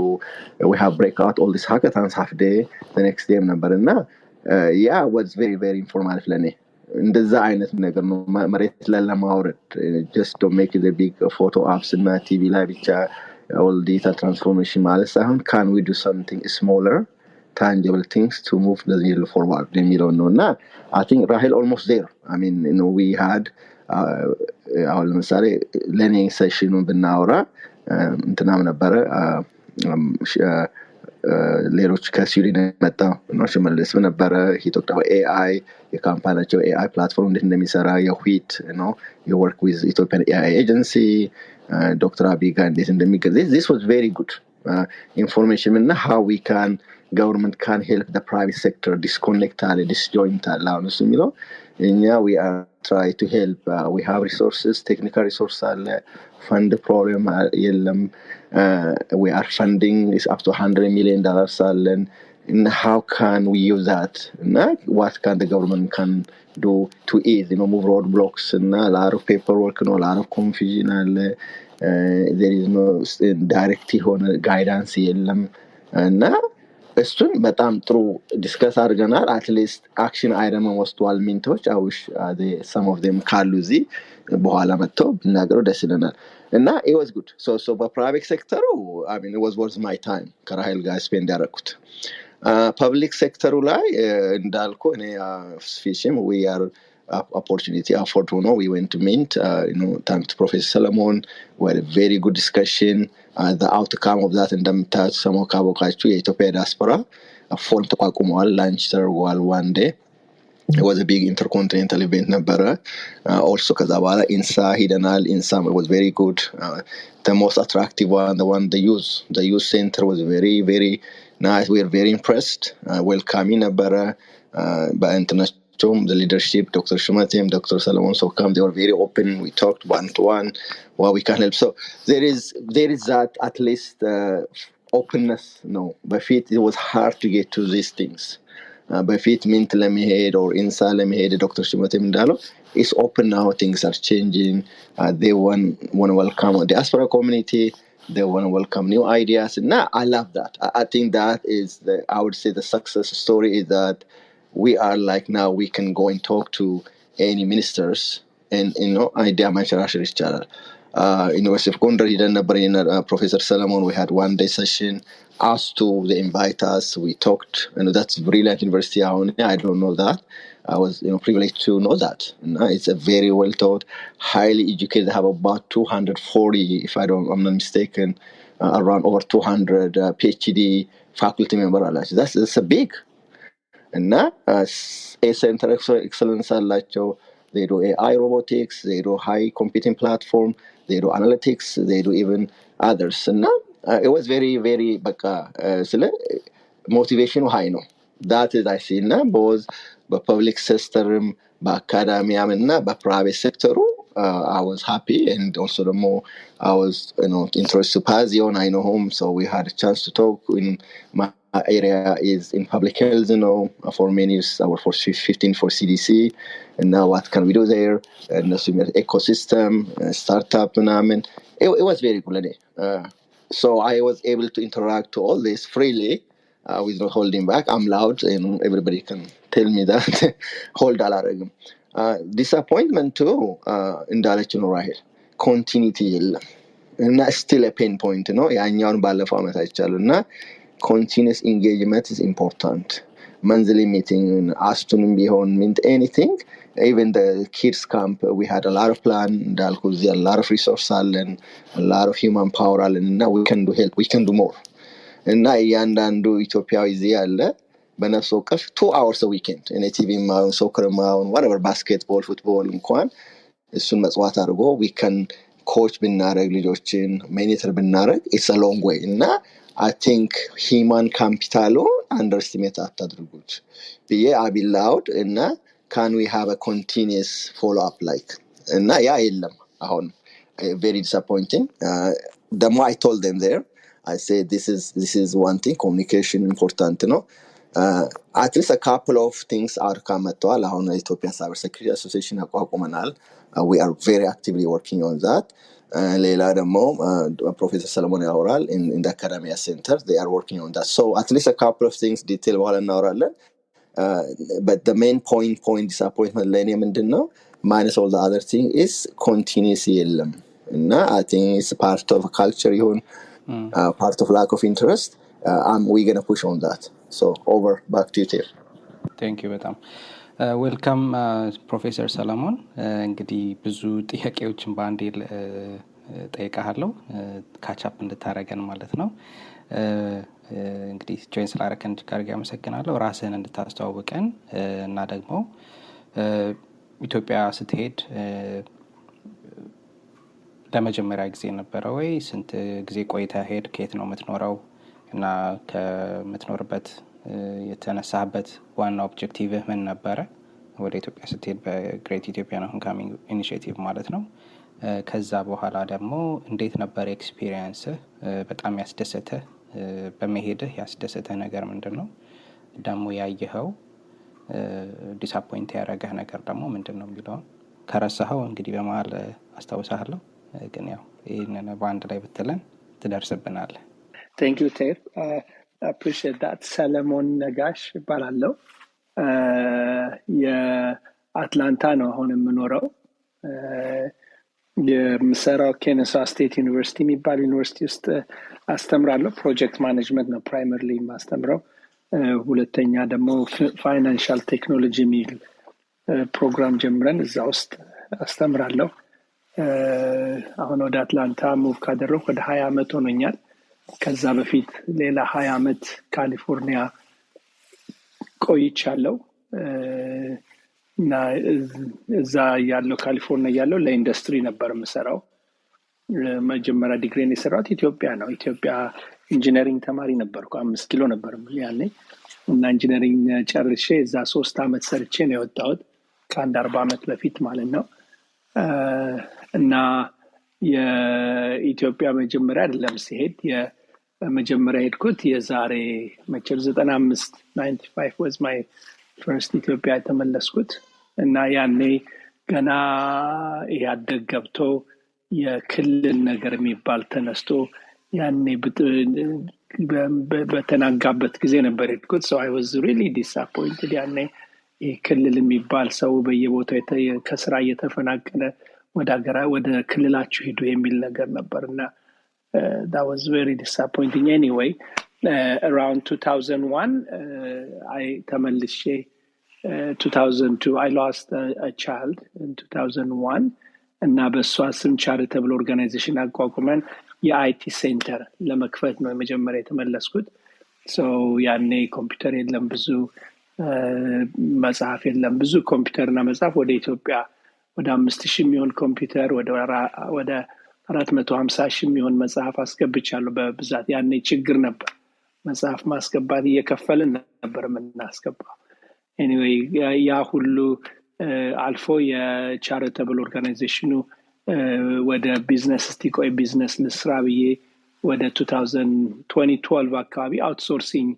Speaker 4: we have breakout all these hackathons half day the next day ነበር እና yeah was very very informal ለኔ እንደዛ አይነት ነገር ነው መሬት ላይ ለማውረድ just to make it a big photo apps እና TV ላይ ብቻ all digital transformation ማለት ሳይሆን can we do something smaller tangible things to move the needle forward የሚለው ነውና I think Rahel almost there I mean we had አሁን ለምሳሌ learning session ብናወራ እንትናም ነበረ ሌሎች ከስዊድን መጣ ነው ሽመልስ ነበረ he talked about AI የካምፓኒያቸው AI platform እንዴት እንደሚሰራ የዊት ነው you work with Ethiopian AI agency Dr. Abiga እንዴት እንደሚገዛ this was very good information and how we can government can help the private sector disconnect and disjoint አሁን እሱ የሚለው እኛ we are try to help we have resources technical resources አለ fund problem የለም we are funding is up to $100 million and how can we use that what can the government can do to ease move roadblocks and a lot of paperwork and a lot of confusion and there is no direct guidance የለም እና እሱን በጣም ጥሩ ዲስከስ አድርገናል at least action item ወስቷል ሚንቶች I wish some of them ካሉ እዚህ በኋላ መጥተው ብናገረው ደስ ይለናል እና it was good so በፕራይቬት ሴክተሩ I mean it was worth my time ከራሄል ጋር ስፔንድ ያደረኩት ፐብሊክ ሴክተሩ ላይ እንዳልኩ እኔ ፊሽም we are opportunity afford to know we went to mint thanks to Professor Solomon we had a very good discussion the outcome of that እንደምታዩት ሰሞኑን ካቦካችሁ የኢትዮጵያ ዲያስፖራ ፎርም ተቋቁመዋል ላንች ተደርጓል one day it was a big intercontinental event ነበረ also ከዛ በኋላ ኢንሳ ሂደናል ኢንሳ was very good the most attractive one the youth center was very very nice we are very impressed welcoming ነበረ በኢንተርናሽናል the leadership Dr. Shumatem Dr. Solomon Sokam they were very open we talked one to one what we can help so there is that at least openness no but it was hard to get to these things በፊት mint ለመሄድ or insa ለመሄድ Dr. Shumatem እንዳለው is open now things are changing they want to welcome the diaspora community they want to welcome new ideas and I love that I think that is I would say the success story is that we are like now we can go and talk to any ministers and idea mancharash ይቻላል University of Gondar ሄደን ነበር Professor Solomon we had one day session asked to they invite us we talked that's brilliant university I don't know that I was privileged to know that it's a very well taught highly educated they have about 240 if I'm not mistaken around over 200 PhD faculty member that's a big and a center of excellence አላቸው they do AI robotics they do high computing platform they do analytics they do even others and it was very very በቃ ስለ motivation high ነው that is I see now both በpublic sector በአካዳሚያም እና በprivate sector I was happy and also the more I was interested to Pazion I know him so we had a chance to talk in my area is in public health for many years I worked for 15 for CDC and now what can we do there and the ecosystem startup and it was very good so I was able to interact to all this freely without holding back I'm loud everybody can tell me that hold alarm disappointment too እንዳለች ነው Rahel continuity የለም እና still a pain point ያኛውን ባለፈው አመት አይቻሉና continuous engagement is important monthly meeting afternoon beyond mint anything even the kids camp we had a lot of plan እንዳልኩ a lot of resources and a lot of human power and now we can do help we can do more እና ያንዳንዱ ኢትዮጵያዊ እዚህ ያለ በነፍስ ወከፍ 2 hours a weekend in a TV ማውን soccer ማውን whatever basketball football እንኳን እሱን መጽዋት አድርጎ we can coach ብናረግ ልጆችን ሜኔተር ብናረግ it's a long way እና I think human capital underestimate አታድርጉት ብዬ አቢላውድ እና can we have a continuous follow up like እና ያ የለም አሁን very disappointing the more I told them there I said this is one thing communication important at least a couple of things are kamatwal አሁን Ethiopian Cyber Security Association አቋቁመናል we are very actively working on that ሌላ ደግሞ Professor Solomon ያወራል in the academia center they are working on that so at least a couple of things detail በኋላ እናወራለን but the main point disappointment ለኔ ምንድነው minus all the other thing is continuity የለም እና I think it's part of a culture ይሁን part of lack of interest we're going to push on that so over back to you Tiff
Speaker 2: thank you በጣም welcome Professor Solomon እንግዲህ ብዙ ጥያቄዎችን ባንዴ ጠይቃለሁ ካች አፕ እንድታረገን ማለት ነው እንግዲህ ጆይን ስላደረከን ጋር አመሰግናለሁ። ራስህን እንድታስተዋውቀን እና ደግሞ ኢትዮጵያ ስትሄድ ለመጀመሪያ ጊዜ ነበረ ወይ? ስንት ጊዜ ቆይተህ ሄድ? ከየት ነው የምትኖረው? እና ከምትኖርበት የተነሳህበት ዋና ኦብጀክቲቭህ ምን ነበረ? ወደ ኢትዮጵያ ስትሄድ በግሬት ኢትዮጵያን ሆምካሚንግ ኢኒሺዬቲቭ ማለት ነው። ከዛ በኋላ ደግሞ እንዴት ነበር ኤክስፒሪየንስህ? በጣም ያስደሰተህ በመሄድህ ያስደሰተህ ነገር ምንድን ነው? ደግሞ ያየኸው ዲስአፖይንት ያደረገህ ነገር ደግሞ ምንድን ነው የሚለውን ከረሳኸው እንግዲህ በመሀል አስታውሳለሁ። ግን ያው ይህንን በአንድ ላይ ብትለን ትደርስብናለህ።
Speaker 1: Thank you, Tef. I appreciate that. Solomon Negash ይባላለሁ። የአትላንታ ነው አሁን የምኖረው። የምሰራው ኬነሳ ስቴት ዩኒቨርሲቲ የሚባል ዩኒቨርሲቲ ውስጥ አስተምራለሁ። ፕሮጀክት ማኔጅመንት ነው ፕራይመሪሊ የማስተምረው። ሁለተኛ ደግሞ ፋይናንሻል ቴክኖሎጂ የሚል ፕሮግራም ጀምረን እዛ ውስጥ አስተምራለሁ። አሁን ወደ አትላንታ ሙቭ ካደረኩ ወደ 20 ዓመት ሆኖኛል። ከዛ በፊት ሌላ 20 ዓመት ካሊፎርኒያ ቆይቻለሁ እና እዛ ያለው ካሊፎርኒያ ያለው ለኢንዱስትሪ ነበር የምሰራው። መጀመሪያ ዲግሪን የሰራሁት ኢትዮጵያ ነው። ኢትዮጵያ ኢንጂነሪንግ ተማሪ ነበርኩ። 5 ኪሎ ነበር ያኔ እና ኢንጂነሪንግ ጨርሼ እዛ 3 ዓመት ሰርቼ ነው የወጣሁት ከአንድ 40 ዓመት በፊት ማለት ነው። እና የኢትዮጵያ መጀመሪያ አይደለም ሲሄድ የመጀመሪያ ሄድኩት የዛሬ መቼም 95 was my first ኢትዮጵያ የተመለስኩት እና ያኔ ገና ያደግ ገብቶ የክልል ነገር የሚባል ተነስቶ ያኔ በተናጋበት ጊዜ ነበር ሄድኩት። so I was really disappointed ያኔ ክልል የሚባል ሰው በየቦታው ከስራ እየተፈናቀለ ወደ ክልላችሁ ሄዱ የሚል ነገር ነበርና that was very disappointing. Anyway, around 2001 I ተመልሼ 2002 I lost a child in 2001 እና በሷ ስም charitable organization አቋቁመን የአይቲ ሴንተር ለመክፈት ነው መጀመሪያ የተመለስኩት። so ያኔ ኮምፒውተር የለም፣ ብዙ መጽሐፍ የለም። ብዙ ኮምፒውተርና መጽሐፍ ወደ ኢትዮጵያ ወደ 5000 የሚሆን ኮምፒውተር ወደ 450,000 የሚሆን መጽሐፍ አስገብቻለሁ በብዛት። ያኔ ችግር ነበር፣ መጽሐፍ ማስገባት እየከፈልን ነበር የምናስገባው። anyway ያ ሁሉ አልፎ የቻሪተብል ኦርጋናይዜሽኑ ወደ ቢዝነስ ስቲቆይ ቢዝነስ ልስራ ብዬ ወደ 2012 አካባቢ አውትሶርሲንግ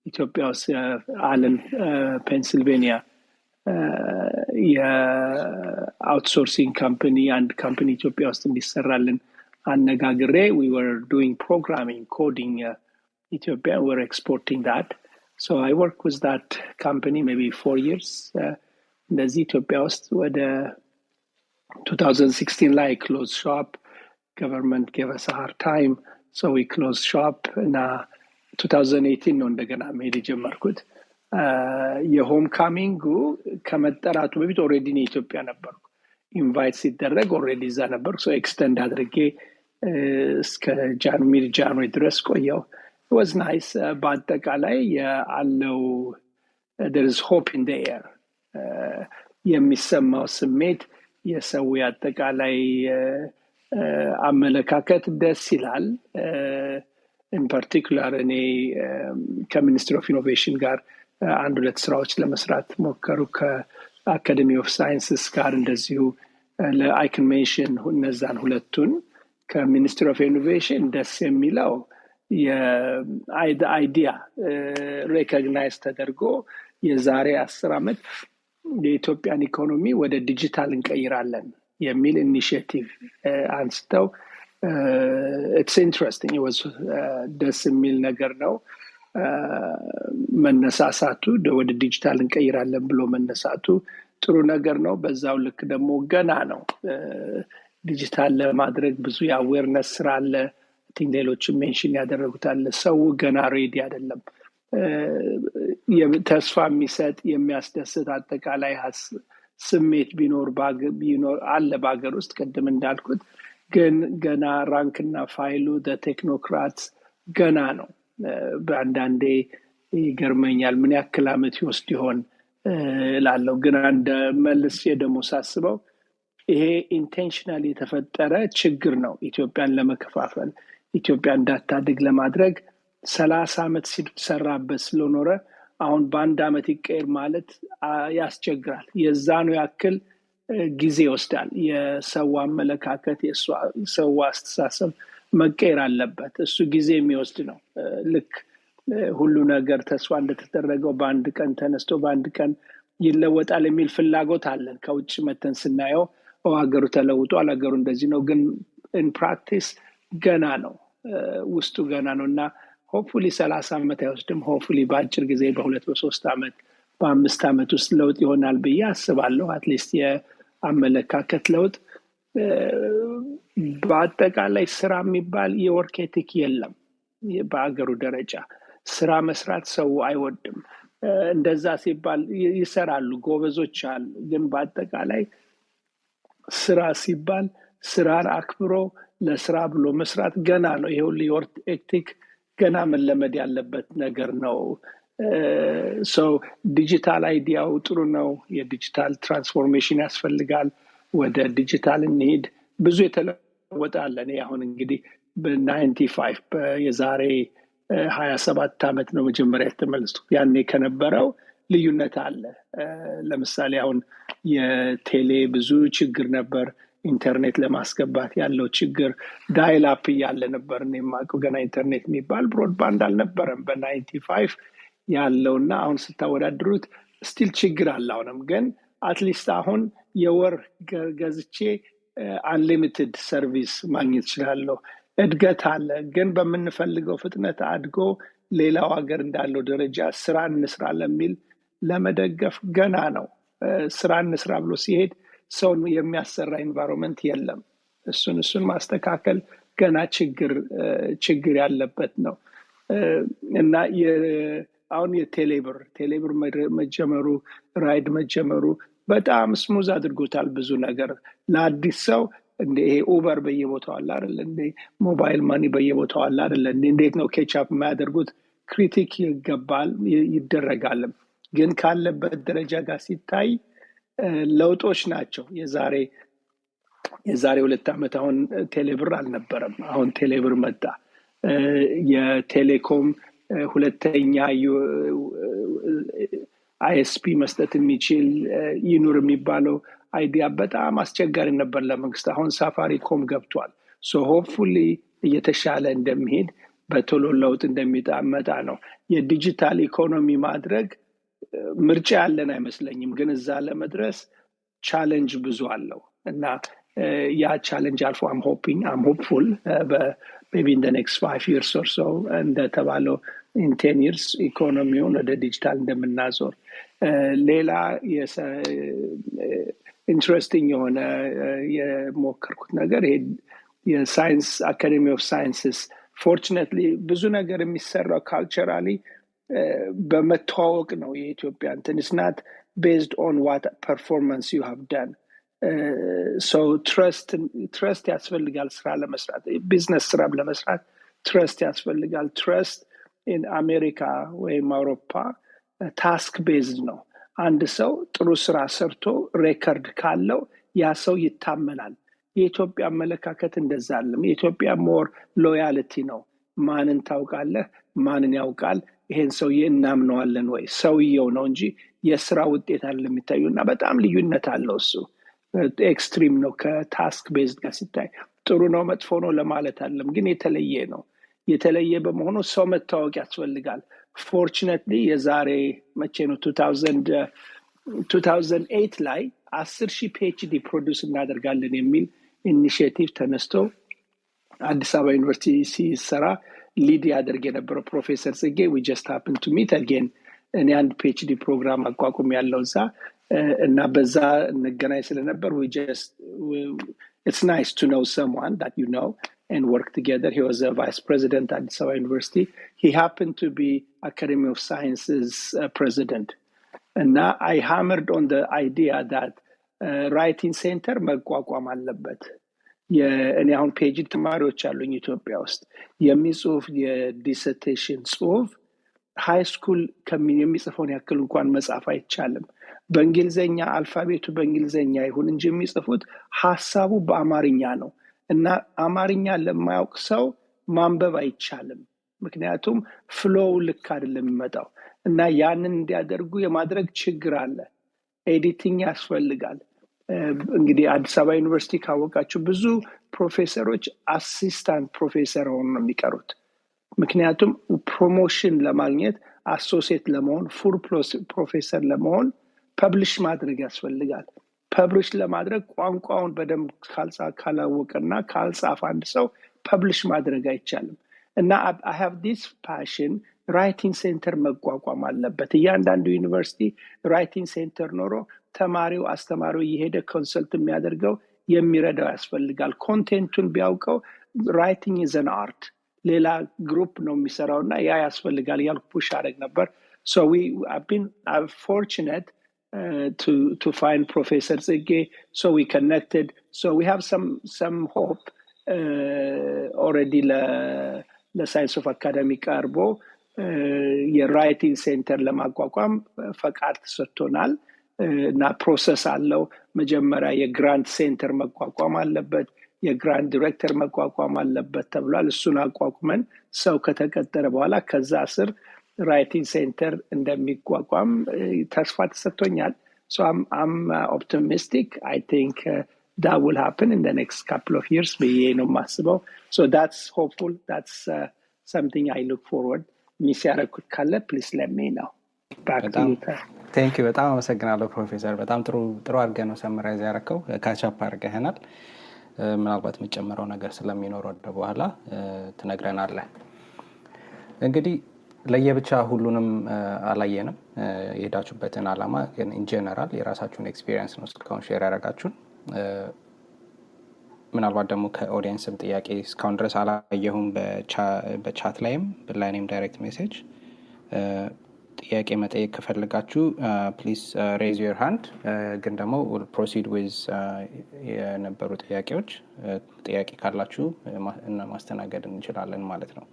Speaker 1: ኢትዮጵያ ውስጥ አለን ፔንሲልቬኒያ የአውትሶርሲንግ ካምፓኒ አንድ ካምፓኒ ኢትዮጵያ ውስጥ እንዲሰራልን አነጋግሬ we were doing programming coding Ethiopia, we're exporting that. So I worked with that company maybe 4 years. እንደዚህ ኢትዮጵያ ውስጥ ወደ 2016 ላይ closed shop. Government gave us a hard time, so we closed shop. እና 2018 ነው እንደገና መሄድ ጀመርኩት። የሆም ካሚንጉ ከመጠራቱ በፊት ኦልሬዲ ነው ኢትዮጵያ ነበርኩ። ኢንቫይት ሲደረግ ኦልሬዲ እዛ ነበርኩ። so extend አድርጌ እስከ ጃንዋሪ ድረስ ቆየው። it was nice. በአጠቃላይ ያለው there is hope in the air. የሚሰማው ስሜት የሰው አጠቃላይ አመለካከት ደስ ይላል። in particular እኔ ከሚኒስትሪ ኦፍ ኢኖቬሽን ጋር አንድ ሁለት ስራዎች ለመስራት ሞከሩ። ከአካዴሚ ኦፍ ሳይንስስ ጋር እንደዚሁ ለአይከን ሜንሽን እነዛን ሁለቱን ከሚኒስትሪ ኦፍ ኢኖቬሽን ደስ የሚለው የአይዲያ ሬኮግናይዝ ተደርጎ የዛሬ 10 ዓመት የኢትዮጵያን ኢኮኖሚ ወደ ዲጂታል እንቀይራለን የሚል ኢኒሺዬቲቭ አንስተው it's interesting. it was ደስ የሚል ነገር ነው። መነሳሳቱ ወደ ዲጂታል እንቀይራለን ብሎ መነሳቱ ጥሩ ነገር ነው። በዛው ልክ ደግሞ ገና ነው ዲጂታል ለማድረግ ብዙ የአዌርነስ ስራ አለ። ሌሎችም ሜንሽን ያደረጉታል። ሰው ገና ሬዲ አይደለም። ተስፋ የሚሰጥ የሚያስደስት አጠቃላይ ስሜት ቢኖር አለ በአገር ውስጥ ቅድም እንዳልኩት፣ ግን ገና ራንክና ፋይሉ ቴክኖክራትስ ገና ነው። በአንዳንዴ ይገርመኛል ምን ያክል ዓመት ይወስድ ይሆን ላለው ግን አንድ መልስ ደግሞ ሳስበው ይሄ ኢንቴንሽናል የተፈጠረ ችግር ነው ኢትዮጵያን ለመከፋፈል ኢትዮጵያ እንዳታድግ ለማድረግ 30 ዓመት ሲሰራበት ስለኖረ አሁን በአንድ ዓመት ይቀየር ማለት ያስቸግራል የዛኑ ያክል ጊዜ ይወስዳል የሰው አመለካከት የሰው አስተሳሰብ መቀየር አለበት እሱ ጊዜ የሚወስድ ነው ልክ ሁሉ ነገር ተስፋ እንደተደረገው በአንድ ቀን ተነስቶ በአንድ ቀን ይለወጣል የሚል ፍላጎት አለን ከውጭ መተን ስናየው ሀገሩ ተለውጧል ሀገሩ እንደዚህ ነው ግን in practice ገና ነው ውስጡ ገና ነውና hopefully 30 ዓመት አይወስድም hopefully በአጭር ጊዜ በ2 በ3 ዓመት በ5 ዓመት ውስጥ ለውጥ ይሆናል ብዬ አስባለሁ at least የአመለካከት ለውጥ በአጠቃላይ ስራ የሚባል የወርክ ኤቲክ የለም በአገሩ ደረጃ ስራ መስራት ሰው አይወድም እንደዛ ሲባል ይሰራሉ ጎበዞች አሉ ግን በአጠቃላይ ስራ ሲባል ስራን አክብሮ ለስራ ብሎ መስራት ገና ነው ይሄው የወርክ ኤቲክ ገና መለመድ ያለበት ነገር ነው so ዲጂታል አይዲያው ጥሩ ነው የዲጂታል ትራንስፎርሜሽን ያስፈልጋል ወደ ዲጂታል እንሂድ ብዙ የተለወጠ አለ እኔ አሁን እንግዲህ በ95 የዛሬ 27 ዓመት ነው መጀመሪያ የተመለስኩት ያኔ ከነበረው ልዩነት አለ ለምሳሌ አሁን የቴሌ ብዙ ችግር ነበር ኢንተርኔት ለማስገባት ያለው ችግር ዳይል አፕ ያለ ነበር እኔ ማቀው ገና ኢንተርኔት የሚባል ብሮድባንድ አልነበረም በ95 ያለውና አሁን ስታወዳድሩት ስቲል ችግር አለ አሁንም ግን አትሊስት አሁን የወር ገዝቼ አንሊሚትድ ሰርቪስ ማግኘት ይችላልው እድገት አለ ግን በመንፈልገው ፍጥነት አድጎ ሌላው ሀገር እንዳለው ደረጃ ስራ እንስራ ለሚል ለመደገፍ ገና ነው ስራ እንስራ ብሎ ሲሄድ ሰው የሚያሰራ ኤንቫይሮንመንት የለም እሱን ማስተካከል ገና ችግር ያለበት ነው እና አሁን የቴሌብር መጀመሩ ራይድ መጀመሩ በጣም ስሙዝ አድርጎታል ብዙ ነገር ለአዲስ ሰው እንደ ይሄ ኡበር በየቦታው አለ አይደል እንደ ሞባይል ማኒ በየቦታው አለ አይደል እንዴት ነው ኬቻፕ የማያደርጉት ክሪቲክ ይደረጋል ግን ካለበት ደረጃ ጋር ሲታይ ለውጦች ናቸው የዛሬ 2 ዓመት አሁን ቴሌብር አልነበረም አሁን ቴሌብር መጣ የቴሌኮም ሁለተኛ አይኤስፒ መስጠት የሚችል ይኑር የሚባለው አይዲያ በጣም አስቸጋሪ ነበር ለመንግስት አሁን ሳፋሪኮም ገብቷል so hopefully እየተሻለ እንደሚሄድ በቶሎ ለውጥ እንደሚጣመጣ ነው የዲጂታል ኢኮኖሚ ማድረግ ምርጫ ያለን አይመስለኝም ግን እዛ ለመድረስ ቻሌንጅ ብዙ አለው እና ያ ቻሌንጅ አልፎ I'm hopeful maybe in the next 5 years or so እንደተባለው in 10 years ኢኮኖሚውን ወደ ዲጂታል እንደምናዞር ሌላ ኢንትረስቲንግ የሆነ የሞከርኩት ነገር የሳይንስ አካዴሚ ኦፍ ሳይንስስ ፎርቹኔትሊ ብዙ ነገር የሚሰራው ካልቸራሊ በመተዋወቅ ነው የኢትዮጵያ እንትን is not based on what performance you have done so trust ያስፈልጋል ስራ ለመስራት ቢዝነስ ስራ ለመስራት trust ያስፈልጋል trust in አሜሪካ ወይም አውሮፓ ታስክ ቤዝድ ነው አንድ ሰው ጥሩ ስራ ሰርቶ ሬከርድ ካለው ያ ሰው ይታመናል የኢትዮጵያ አመለካከት እንደዛ አይደለም የኢትዮጵያ ሞር ሎያሊቲ ነው ማንን ታውቃለህ ማንን ያውቃል ይሄን ሰው እናምነዋለን ወይ ሰውየው ነው እንጂ የስራ ውጤት አይደለም የሚታዩና በጣም ልዩነት አለው እሱ ኤክስትሪም ነው ከታስክ ቤዝድ ጋር ሲታይ ጥሩ ነው መጥፎ ነው ለማለት አይደለም ግን የተለየ በመሆኑ ሰው መታወቅ ያስፈልጋል fortunately የዛሬ መቼ ነው 2008 ላይ 10,000 PhD ፕሮዲዩስ እናደርጋለን የሚል ኢኒሺዬቲቭ ተነስቶ አዲስ አበባ ዩኒቨርሲቲ ሲሰራ ሊድ ያደርግ የነበረው ፕሮፌሰር ጽጌ we just happened to meet again እኔ አንድ PhD ፕሮግራም አቋቁም ያለው እዛ እና በዛ እንገናኝ ስለነበር it's nice to know someone that you know and work together. He was a vice president at Addis Ababa University. He happened to be Academy of Sciences president. And now I hammered on the idea that writing center መቋቋም አለበት እኔ አሁን ፒኤችዲ ተማሪዎች አሉኝ ኢትዮጵያ ውስጥ የሚጽፍ የዲሰርቴሽን ጽሁፍ ሃይ ስኩል የሚጽፈውን ያክል እንኳን መጻፍ አይቻልም። በእንግሊዘኛ አልፋቤቱ በእንግሊዘኛ ይሁን እንጂ የሚጽፉት ሐሳቡ በአማርኛ ነው እና አማርኛ ለማያውቅ ሰው ማንበብ አይቻልም። ምክንያቱም ፍሎው ልክ አይደለም የሚመጣው እና ያንን እንዲያደርጉ የማድረግ ችግር አለ። ኤዲቲንግ ያስፈልጋል። እንግዲህ አዲስ አበባ ዩኒቨርሲቲ ካወቃችሁ ብዙ ፕሮፌሰሮች አሲስታንት ፕሮፌሰር ሆነው ነው የሚቀሩት። ምክንያቱም ፕሮሞሽን ለማግኘት አሶሲየት ለመሆን ፉል ፕሮፌሰር ለመሆን ፐብሊሽ ማድረግ ያስፈልጋል። ፐብሊሽ ለማድረግ ቋንቋውን በደንብ ካላወቀና ካልጻፈ አንድ ሰው ፐብሊሽ ማድረግ አይቻልም እና I have this passion ራይቲንግ ሴንተር መቋቋም አለበት። እያንዳንዱ ዩኒቨርሲቲ ራይቲንግ ሴንተር ኖሮ ተማሪው አስተማሪው እየሄደ ኮንሰልት የሚያደርገው የሚረዳው ያስፈልጋል። ኮንቴንቱን ቢያውቀው ራይቲንግ ኢዝ አን አርት ሌላ ግሩፕ ነው የሚሰራው እና ያ ያስፈልጋል ያልኩ ፑሽ አደረግ ነበር። So I've been fortunate to find Professor Zigge, so we connected. So we have some hope already ለሳይንስ ኦፍ አካዳሚ ቀርቦ የራይቲንግ ሴንተር ለማቋቋም ፈቃድ ተሰጥቶናል እና ፕሮሰስ አለው። መጀመሪያ የግራንት ሴንተር መቋቋም አለበት፣ የግራንት ዲሬክተር መቋቋም አለበት ተብሏል። እሱን አቋቁመን ሰው ከተቀጠረ በኋላ ከዛ ስር ራይቲንግ ሴንተር እንደሚቋቋም ተስፋ ተሰጥቶኛል። So I'm optimistic. I think that will happen in the next couple of years ብዬ ነው የማስበው። So that's hopeful. That's something I look forward. ሚስ ያደረኩት ካለ ፕሊስ let me know.
Speaker 2: ቴንክ ዩ በጣም አመሰግናለሁ ፕሮፌሰር። በጣም ጥሩ አድርገህ ነው ሰመራይዝ ያደረከው። ካቻፕ አድርገህናል። ምናልባት የምጨምረው ነገር ስለሚኖር ወደ በኋላ ትነግረናለህ። እንግዲህ ለየብቻ ሁሉንም አላየንም የሄዳችሁበትን ዓላማ፣ ግን ኢን ጀነራል የራሳችሁን ኤክስፒሪየንስ ነው እስካሁን ሼር ያደረጋችሁን። ምናልባት ደግሞ ከኦዲየንስም ጥያቄ እስካሁን ድረስ አላየሁም በቻት ላይም በላይኔም ዳይሬክት ሜሴጅ ጥያቄ መጠየቅ ከፈልጋችሁ ፕሊዝ ሬዝ ዩር ሃንድ። ግን ደግሞ ፕሮሲድ ዊዝ የነበሩ ጥያቄ ካላችሁ ማስተናገድ እንችላለን ማለት ነው።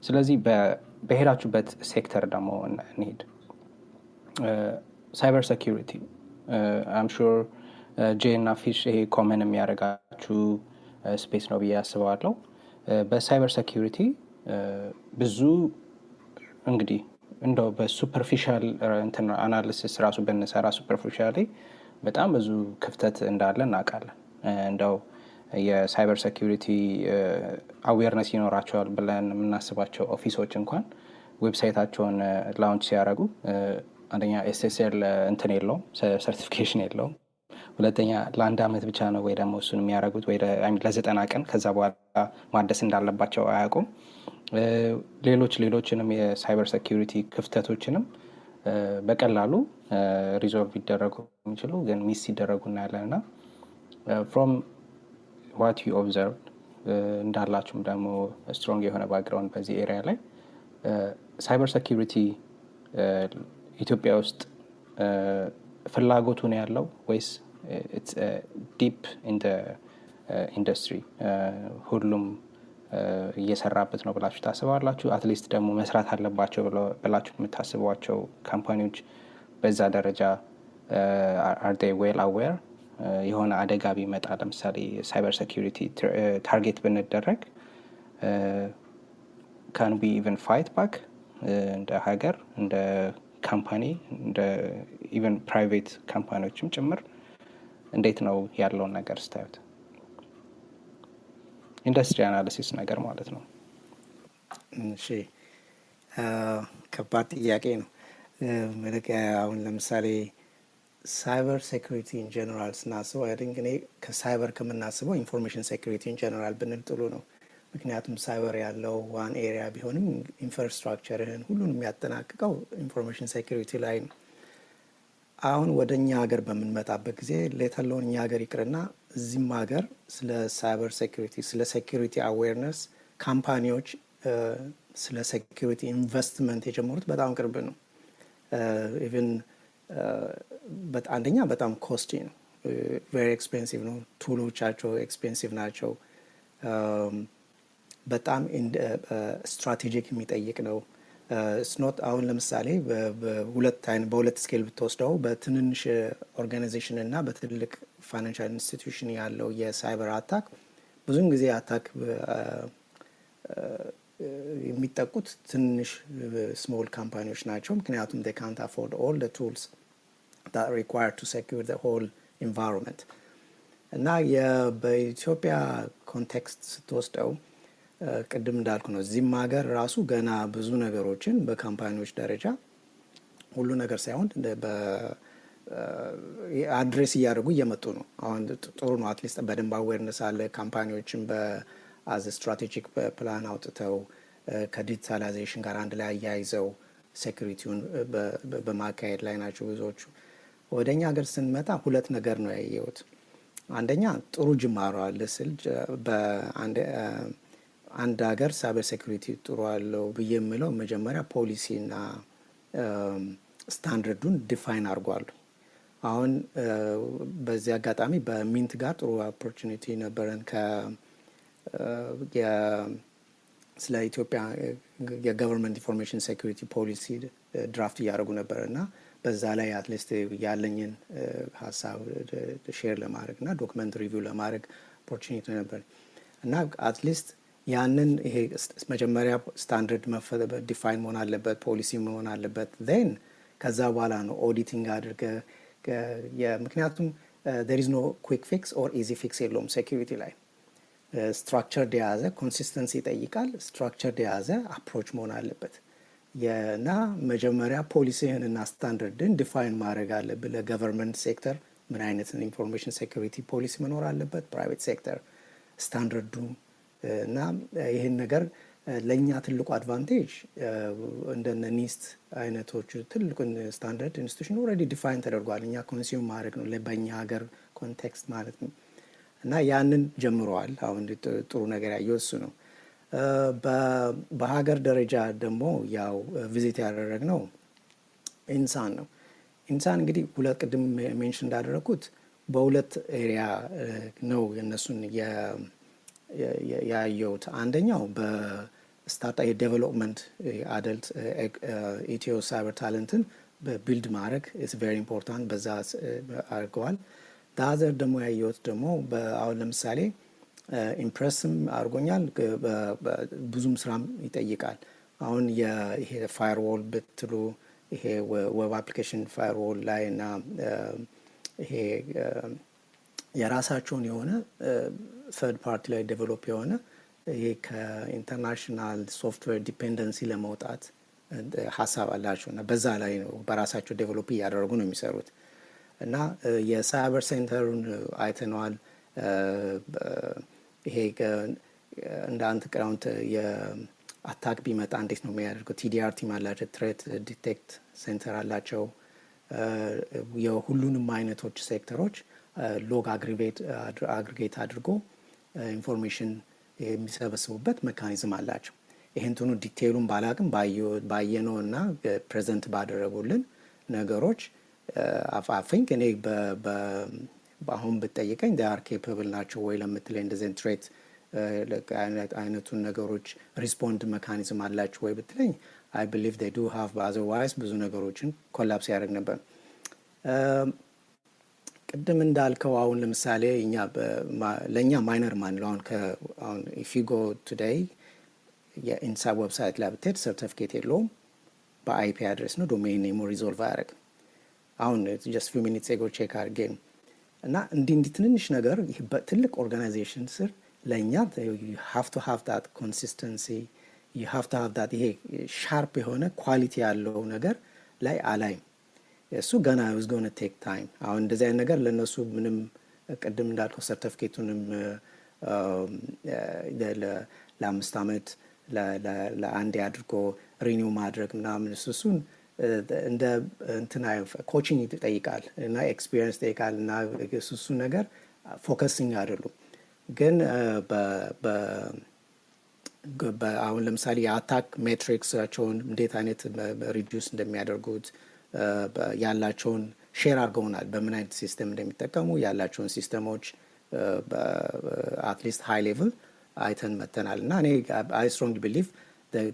Speaker 2: ስለዚህ በሄዳችሁበት ሴክተር ደግሞ እንሂድ። ሳይበር ሴኩሪቲ አም ሹር ጄ እና ፊሽ ይሄ ኮመን የሚያደርጋችሁ ስፔስ ነው ብዬ አስባለሁ። በሳይበር ሴኩሪቲ ብዙ እንግዲህ እንደው በሱፐርፊሻል አናሊሲስ ራሱ ብንሰራ ሱፐርፊሻሊ በጣም ብዙ ክፍተት እንዳለ እናውቃለን። እንደው የሳይበር ሴኩሪቲ አዌርነስ ይኖራቸዋል ብለን የምናስባቸው ኦፊሶች እንኳን ዌብሳይታቸውን ላውንች ሲያደርጉ አንደኛ ኤስኤስኤል የለውም፣ ሰርቲፊኬሽን የለውም። ሁለተኛ ለአንድ አመት ብቻ ነው ወይ ደግሞ እሱን የሚያደርጉት ወይ ለ90 ቀን ከዛ በኋላ ማደስ እንዳለባቸው አያውቁም። ሌሎችንም የሳይበር ሴኩሪቲ ክፍተቶችንም በቀላሉ ሪዞልቭ ይደረጉ የሚችሉ ግን ሚስ ሲደረጉ እናያለንና from what you observed እንዳላችሁም ደግሞ ስትሮንግ የሆነ ባክግራውንድ በዚህ ኤሪያ ላይ ሳይበር ሴኩሪቲ ኢትዮጵያ ውስጥ ፍላጎቱ ነው ያለው ወይስ it's deep in the industry ሁሉም እየሰራበት ነው ብላችሁ ታስባላችሁ? አትሊስት ደግሞ መስራት አለባቸው ብላችሁ የምታስቧቸው ካምፓኒዎች በዛ ደረጃ are they well aware? የሆነ አደጋ ቢመጣ ለምሳሌ ሳይበር ሴኩሪቲ ታርጌት ብንደረግ can we even fight back እንደ ሀገር እንደ ካምፓኒ እንደ ኢቨን ፕራይቬት ካምፓኒዎችም ጭምር እንዴት ነው ያለውን ነገር ስታዩት? ኢንዱስትሪ አናሊሲስ ነገር ማለት ነው።
Speaker 3: እሺ ከባድ ጥያቄ ነው። አሁን ለምሳሌ ሳይበር ሴኩሪቲ ኢን ጀነራል ስናስበው አይ ቲንክ እኔ ከሳይበር ከምናስበው ኢንፎርሜሽን ሴኩሪቲ ኢን ጀነራል ብንል ጥሩ ነው። ምክንያቱም ሳይበር ያለው ዋን ኤሪያ ቢሆንም ኢንፍራስትራክቸርን ሁሉንም የሚያጠናቅቀው ኢንፎርሜሽን ሴኩሪቲ ላይ ነው። አሁን ወደ እኛ ሀገር በምንመጣበት ጊዜ ሌተሎን እኛ ሀገር ይቅርና እዚህም ሀገር ስለ ሳይበር ሴኩሪቲ ስለ ሴኩሪቲ አዌርነስ ካምፓኒዎች ስለ ሴኩሪቲ ኢንቨስትመንት የጀመሩት በጣም ቅርብ ነው። ኢቨን አንደኛ በጣም ኮስቲ ነው። ቬሪ ኤክስፔንሲቭ ነው። ቱሎቻቸው ኤክስፔንሲቭ ናቸው። በጣም ስትራቴጂክ የሚጠይቅ ነው። ስኖት አሁን ለምሳሌ በሁለት ስኬል ብትወስደው በትንንሽ ኦርጋናይዜሽን እና በትልቅ ፋይናንሻል ኢንስቲትዩሽን ያለው የሳይበር አታክ ብዙን ጊዜ አታክ የሚጠቁት ትንሽ ስሞል ካምፓኒዎች ናቸው። ምክንያቱም they can't afford all the tools that are required to secure the whole environment እና በኢትዮጵያ ኮንቴክስት ስትወስደው ቅድም እንዳልኩ ነው። እዚህም ሀገር ራሱ ገና ብዙ ነገሮችን በካምፓኒዎች ደረጃ ሁሉ ነገር ሳይሆን አድሬስ እያደረጉ እየመጡ ነው። አሁን ጥሩ ነው። አትሊስት በደንብ አዌርነስ አለ። ካምፓኒዎችን በአዝ ስትራቴጂክ ፕላን አውጥተው ከዲጂታላይዜሽን ጋር አንድ ላይ አያይዘው ሴኩሪቲውን በማካሄድ ላይ ናቸው ብዙዎቹ። ወደ እኛ ሀገር ስንመጣ ሁለት ነገር ነው ያየሁት። አንደኛ ጥሩ ጅማሮ አለ ስል አንድ ሀገር ሳይበር ሴኩሪቲ ጥሩ አለው ብዬ የምለው መጀመሪያ ፖሊሲና ስታንዳርዱን ዲፋይን አድርጓሉ። አሁን በዚህ አጋጣሚ በሚንት ጋር ጥሩ ኦፖርቹኒቲ ነበረን። ስለ ኢትዮጵያ የገቨርንመንት ኢንፎርሜሽን ሴኩሪቲ ፖሊሲ ድራፍት እያደረጉ ነበር እና በዛ ላይ አትሊስት ያለኝን ሀሳብ ሼር ለማድረግ እና ዶክመንት ሪቪው ለማድረግ ኦፖርቹኒቲ ነበር እና አትሊስት ያንን ይሄ መጀመሪያ ስታንዳርድ ዲፋይን መሆን አለበት፣ ፖሊሲ መሆን አለበት። ዜን ከዛ በኋላ ነው ኦዲቲንግ አድርገ ምክንያቱም there is no quick fix or easy fix የለውም ሴኩሪቲ ላይ። ስትራክቸር የያዘ ኮንሲስተንሲ ይጠይቃል። ስትራክቸር የያዘ አፕሮች መሆን አለበት እና መጀመሪያ ፖሊሲህን እና ስታንዳርድን ዲፋይን ማድረግ አለብህ። ለገቨርንመንት ሴክተር ምን አይነት ኢንፎርሜሽን ሴኩሪቲ ፖሊሲ መኖር አለበት፣ ፕራይቬት ሴክተር ስታንዳርዱ እና ይህን ነገር ለእኛ ትልቁ አድቫንቴጅ እንደነ ኒስት አይነቶቹ ትልቁን ስታንዳርድ ኢንስቲቱሽን ኦልሬዲ ዲፋይን ተደርጓል። እኛ ኮንሱም ማድረግ ነው በእኛ ሀገር ኮንቴክስት ማለት ነው እና ያንን ጀምረዋል። አሁን ጥሩ ነገር ያየው እሱ ነው። በሀገር ደረጃ ደግሞ ያው ቪዚት ያደረግነው ኢንሳን ነው። ኢንሳን እንግዲህ ሁለት ቅድም ሜንሽን እንዳደረግኩት በሁለት ኤሪያ ነው የእነሱን ያየሁት። አንደኛው በስታርታ የዴቨሎፕመንት አደልት ኢትዮ ሳይበር ታለንትን በቢልድ ማድረግ ኢስ ቬሪ ኢምፖርታንት፣ በዛ አድርገዋል። ዳዘር ደግሞ ያየሁት ደግሞ አሁን ለምሳሌ ኢምፕሬስም አድርጎኛል። ብዙም ስራም ይጠይቃል። አሁን ይሄ ፋየርዎል ብትሉ ይሄ ዌብ አፕሊኬሽን ፋየርዎል ላይ እና ይሄ የራሳቸውን የሆነ ተርድ ፓርቲ ላይ ዴቨሎፕ የሆነ ይሄ ከኢንተርናሽናል ሶፍትዌር ዲፔንደንሲ ለመውጣት ሀሳብ አላቸው እና በዛ ላይ ነው በራሳቸው ዴቨሎፕ እያደረጉ ነው የሚሰሩት እና የሳይበር ሴንተሩን አይተነዋል። ይሄ እንደ አንድ ግራውንድ የአታክ ቢመጣ እንዴት ነው የሚያደርገው? ቲዲአር ቲም አላቸው፣ ትሬት ዲቴክት ሴንተር አላቸው። የሁሉንም አይነቶች ሴክተሮች ሎግ አግሪጌት አድርጎ ኢንፎርሜሽን የሚሰበስቡበት ሜካኒዝም አላቸው። ይህንትኑ ዲቴይሉን ባላቅም ባየነው እና ፕሬዘንት ባደረጉልን ነገሮች አፋፊንክ እኔ አሁን ብትጠይቀኝ ዴይ አር ኬፓብል ናቸው ወይ ለምትለኝ እንደዚህ ትሬት አይነቱን ነገሮች ሪስፖንድ ሜካኒዝም አላቸው ወይ ብትለኝ አይ ቢሊቭ ዴይ ዱ ሃቭ፣ አዘርዋይዝ ብዙ ነገሮችን ኮላፕስ ያደርግ ነበር። ቅድም እንዳልከው አሁን ለምሳሌ ለእኛ ማይነር ማንለው አሁን ኢፍ ዩ ጎ ቱዴይ የኢንሳ ዌብሳይት ላይ ብትሄድ ሰርቲፊኬት የለውም፣ በአይፒ አድሬስ ነው፣ ዶሜን ኔሙ ሪዞልቭ አያደርግም። አሁን ጀስት ፊው ሚኒትስ ኤጎ ቼክ አድርጌ እና እንዲህ ትንንሽ ነገር በትልቅ ኦርጋናይዜሽን ስር ለእኛ you have to have that consistency, you have to have that ይሄ ሻርፕ የሆነ ኳሊቲ ያለው ነገር ላይ አላይም። እሱ ገና is going to take time። አሁን እንደዚህ አይነት ነገር ለነሱ ምንም ቅድም እንዳልከው ሰርቲፊኬቱንም ለአምስት ዓመት ለአንድ አድርጎ ሪኒው ማድረግ ምናምን እሱን እንደ እንትና ኮቺንግ ይጠይቃል እና ኤክስፒሪየንስ ይጠይቃል እና እሱ ነገር ፎከሲንግ አይደሉም። ግን አሁን ለምሳሌ የአታክ ሜትሪክሳቸውን እንዴት አይነት ሪዲዩስ እንደሚያደርጉት ያላቸውን ሼር አድርገውናል በምን አይነት ሲስተም እንደሚጠቀሙ ያላቸውን ሲስተሞች አትሊስት ሃይ ሌቭል አይተን መተናል እና እኔ አይ ስትሮንግሊ ቢሊቭ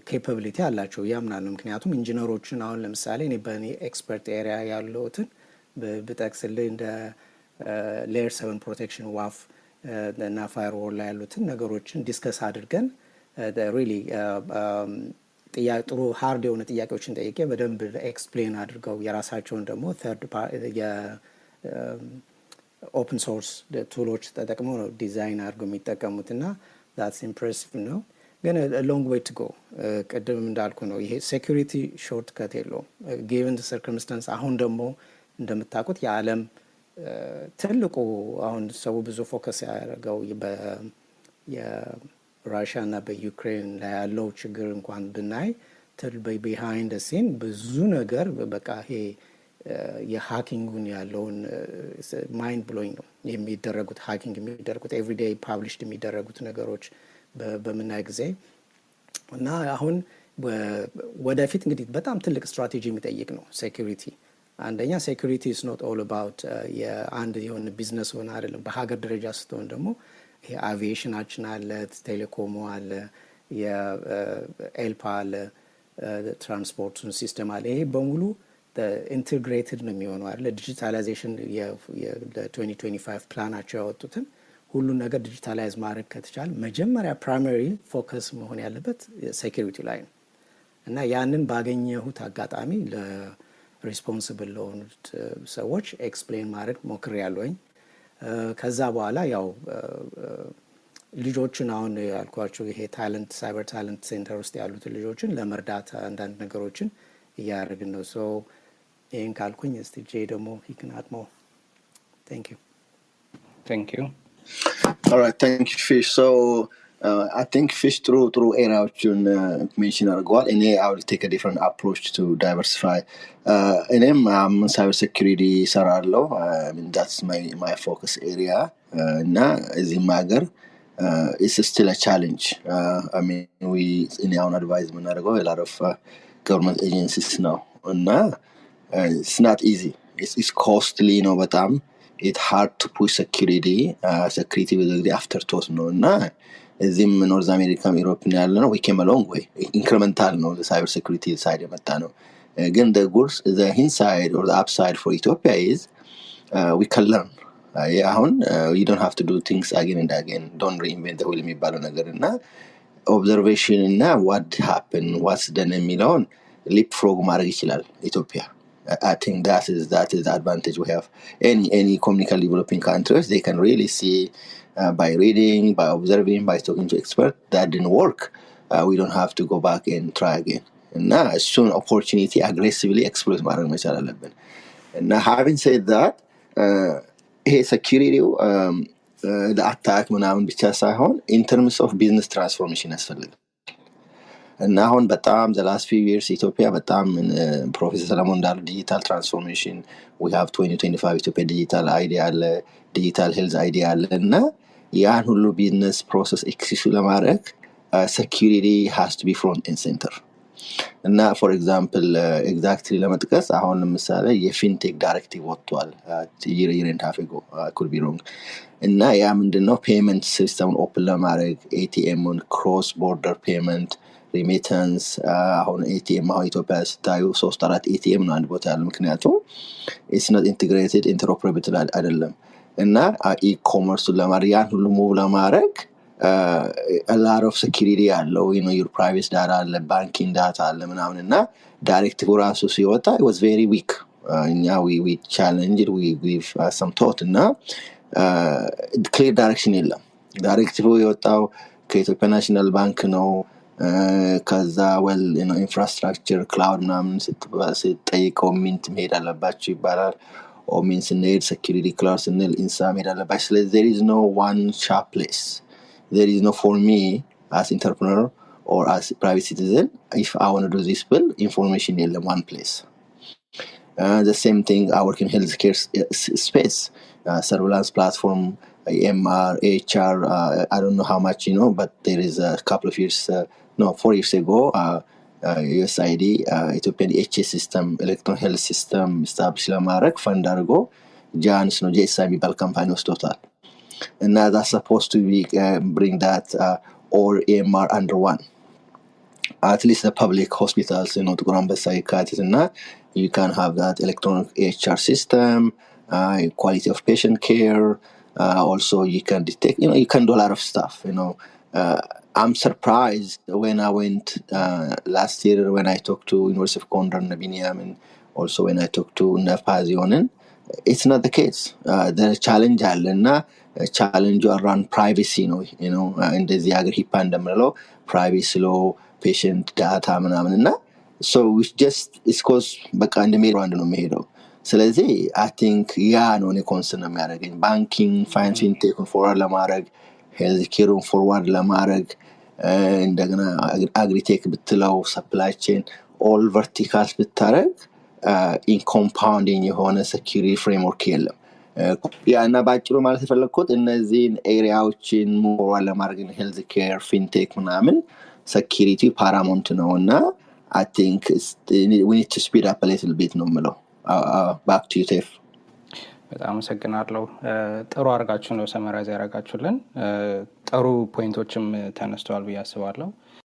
Speaker 3: ኬፓቢሊቲ አላቸው ያምናሉ። ምክንያቱም ኢንጂነሮችን አሁን ለምሳሌ እኔ በእኔ ኤክስፐርት ኤሪያ ያለሁትን ብጠቅስልህ እንደ ሌየር 7 ፕሮቴክሽን ዋፍ እና ፋየርዎል ላይ ያሉትን ነገሮችን ዲስከስ አድርገን ሪሊ ጥሩ ሃርድ የሆነ ጥያቄዎችን ጠይቄ በደንብ ኤክስፕሌን አድርገው የራሳቸውን ደግሞ ኦፕን ሶርስ ቱሎች ተጠቅመው ነው ዲዛይን አድርገው የሚጠቀሙት እና ዛትስ ኢምፕሬሲቭ ነው። ግን ሎንግ ዌይ ቱ ጎ ቅድም እንዳልኩ ነው ይሄ ሴኩሪቲ ሾርት ከት የለውም ጊቨን ሰርከምስታንስ። አሁን ደግሞ እንደምታውቁት የዓለም ትልቁ አሁን ሰው ብዙ ፎከስ ያደረገው የራሽያ እና በዩክሬን ላይ ያለው ችግር እንኳን ብናይ ቢሃይንድ ሲን ብዙ ነገር በቃ ይሄ የሃኪንጉን ያለውን ማይንድ ብሎኝ ነው የሚደረጉት ሃኪንግ የሚደረጉት ኤቭሪዴይ ፓብሊሽድ የሚደረጉት ነገሮች በምናይ ጊዜ እና አሁን ወደፊት እንግዲህ በጣም ትልቅ ስትራቴጂ የሚጠይቅ ነው ሴኩሪቲ። አንደኛ ሴኩሪቲ ኢዝ ኖት ኦል አባውት የአንድ የሆነ ቢዝነስ ሆነ አይደለም። በሀገር ደረጃ ስትሆን ደግሞ ይሄ አቪዬሽናችን አለ፣ ቴሌኮሙ አለ፣ የኤልፓ አለ፣ ትራንስፖርቱን ሲስተም አለ። ይሄ በሙሉ ኢንቴግሬትድ ነው የሚሆነው አይደለ። ዲጂታላይዜሽን የ2025 ፕላናቸው ያወጡትን ሁሉን ነገር ዲጂታላይዝ ማድረግ ከተቻለ መጀመሪያ ፕራይመሪ ፎከስ መሆን ያለበት ሴኩሪቲ ላይ ነው እና ያንን ባገኘሁት አጋጣሚ ለሪስፖንሲብል ለሆኑት ሰዎች ኤክስፕሌን ማድረግ ሞክሬያለሁኝ። ከዛ በኋላ ያው ልጆችን አሁን ያልኳቸው ይሄ ታለንት ሳይበር ታለንት ሴንተር ውስጥ ያሉትን ልጆችን ለመርዳት አንዳንድ ነገሮችን እያደረግን ነው። ሶ ይህን ካልኩኝ እስቲ ጄ ደግሞ ይክናጥሞ
Speaker 2: ቴንክ ዩ
Speaker 4: All right, thank you, Fish. So I think Fish through areaዎችን mention አድርገዋል። እኔ I will take a different approach to diversify. እኔም cyber security እሰራለሁ። I mean that's my focus area. እና እዚህም ሀገር it's still a challenge. I mean እኔ አሁን advise የምናደርገው a lot of government agencies ነው እና it's not easy. It's costly ነው በጣም it's hard to push security with the afterthought no na እዚህም ኖርዝ አሜሪካም ዩሮፕን ያለ ነው we came a long way incremental ነው the cyber security side የመጣ ነው ግን the goods the inside or the upside for Ethiopia is we can learn አሁን you don't have to do things again and again don't reinvent the wheel የሚባለው ነገርና observation እና what happened what's done የሚለውን leapfrog ማድረግ ይችላል ኢትዮጵያ I think that is the advantage we have. Any communically developing countries, they can really see by reading, by observing, by talking to experts that didn't work. We don't have to go back and try again. And now, soon opportunity aggressively exploit ማድረግ መቻል አለብን. And now, having said that, security the attack ምናምን ብቻ ሳይሆን in terms of business transformation ያስፈልጋል. እና አሁን በጣም the last few years ኢትዮጵያ በጣም ፕሮፌሰር ሰለሞን እንዳሉ ዲጂታል ትራንስፎርሜሽን we have 2025 ኢትዮጵያ ዲጂታል አይዲያ አለ ዲጂታል ሄልዝ አይዲያ አለ እና ያን ሁሉ ቢዝነስ ፕሮሰስ ኤክሲኪዩት ለማድረግ security has to be front and center እና for example exactly ለመጥቀስ አሁን ለምሳሌ የፊንቴክ ዳይሬክቲቭ ወጥቷል year and half ago could be wrong እና ያ ምንድነው ፔመንት ሲስተም ኦፕን ለማድረግ ATM on cross border payment remittance አሁን ATM አሁን ኢትዮጵያ ስታዩ 3-4 ATM ነው አንድ ቦታ ያለው ምክንያቱም it's not integrated interoperable አይደለም እና e-commerce ለማድረግ ያን ሁሉ ሙቭ ለማድረግ a lot of security አለው your privacy data አለ banking data አለ ምናምን እና ዳይሬክቲቭ ራሱ ሲወጣ it was very weak እኛ we challenged we give some thought እና clear direction የለም ዳይሬክቲቭ የወጣው ከኢትዮጵያ ናሽናል ባንክ ነው ከዛ ኢንፍራስትራክቸር ክላውድ ምናምን ስትጠይቀው ሚንት መሄድ አለባቸው ይባላል or means need security class and insa made alabashla there is no one sharp place there is no for me as entrepreneur or as private citizen if I want to do this bill information in one place the same thing I work in healthcare space surveillance platform MR HR I don't know how much but there is a couple of years 4 years ago USAID Ethiopian HS system electronic health system establish ለማድረግ ፈንድ አድርጎ ጃንስ ነው ጄሳ የሚባል ካምፓኒ ወስዶታል እና that's supposed to be bring that all EMR under one at least the public hospitals ጥቁር አንበሳ የካቲት እና you can have that electronic EHR system quality of patient care also you can detect you can do a lot of stuff I'm surprised when I went last year when I talked to University of Gondar Nabiniam and also when I talked to Nepazionen it's not the case the challenge alena challenge around privacy in the ሀገር ሂፓ እንደምንለው privacy law patient data ምናምንና so it's just it's cause በቃ እንደሚሄደው አንድ ነው የሚሄደው ስለዚህ I think ያ ነው እኔ ኮንሰርን የሚያደርገኝ banking finance fintech forward ለማድረግ health care forward ለማድረግ እንደገና agritech ብትለው supply chain all verticals ብታረግ in compounding የሆነ security framework የለም ያና ባጭሩ ማለት የፈለኩት እነዚህን ኤሪያዎችን ሞር ለማድረግ health care fintech ምናምን security paramount ነውና I think we need to speed up a little bit ነው የምለው back to you Tef
Speaker 2: በጣም አመሰግናለሁ ጥሩ አርጋችሁ ነው ሰመራይዝ ያረጋችሁልን ጥሩ ፖይንቶችም ተነስተዋል ብዬ አስባለሁ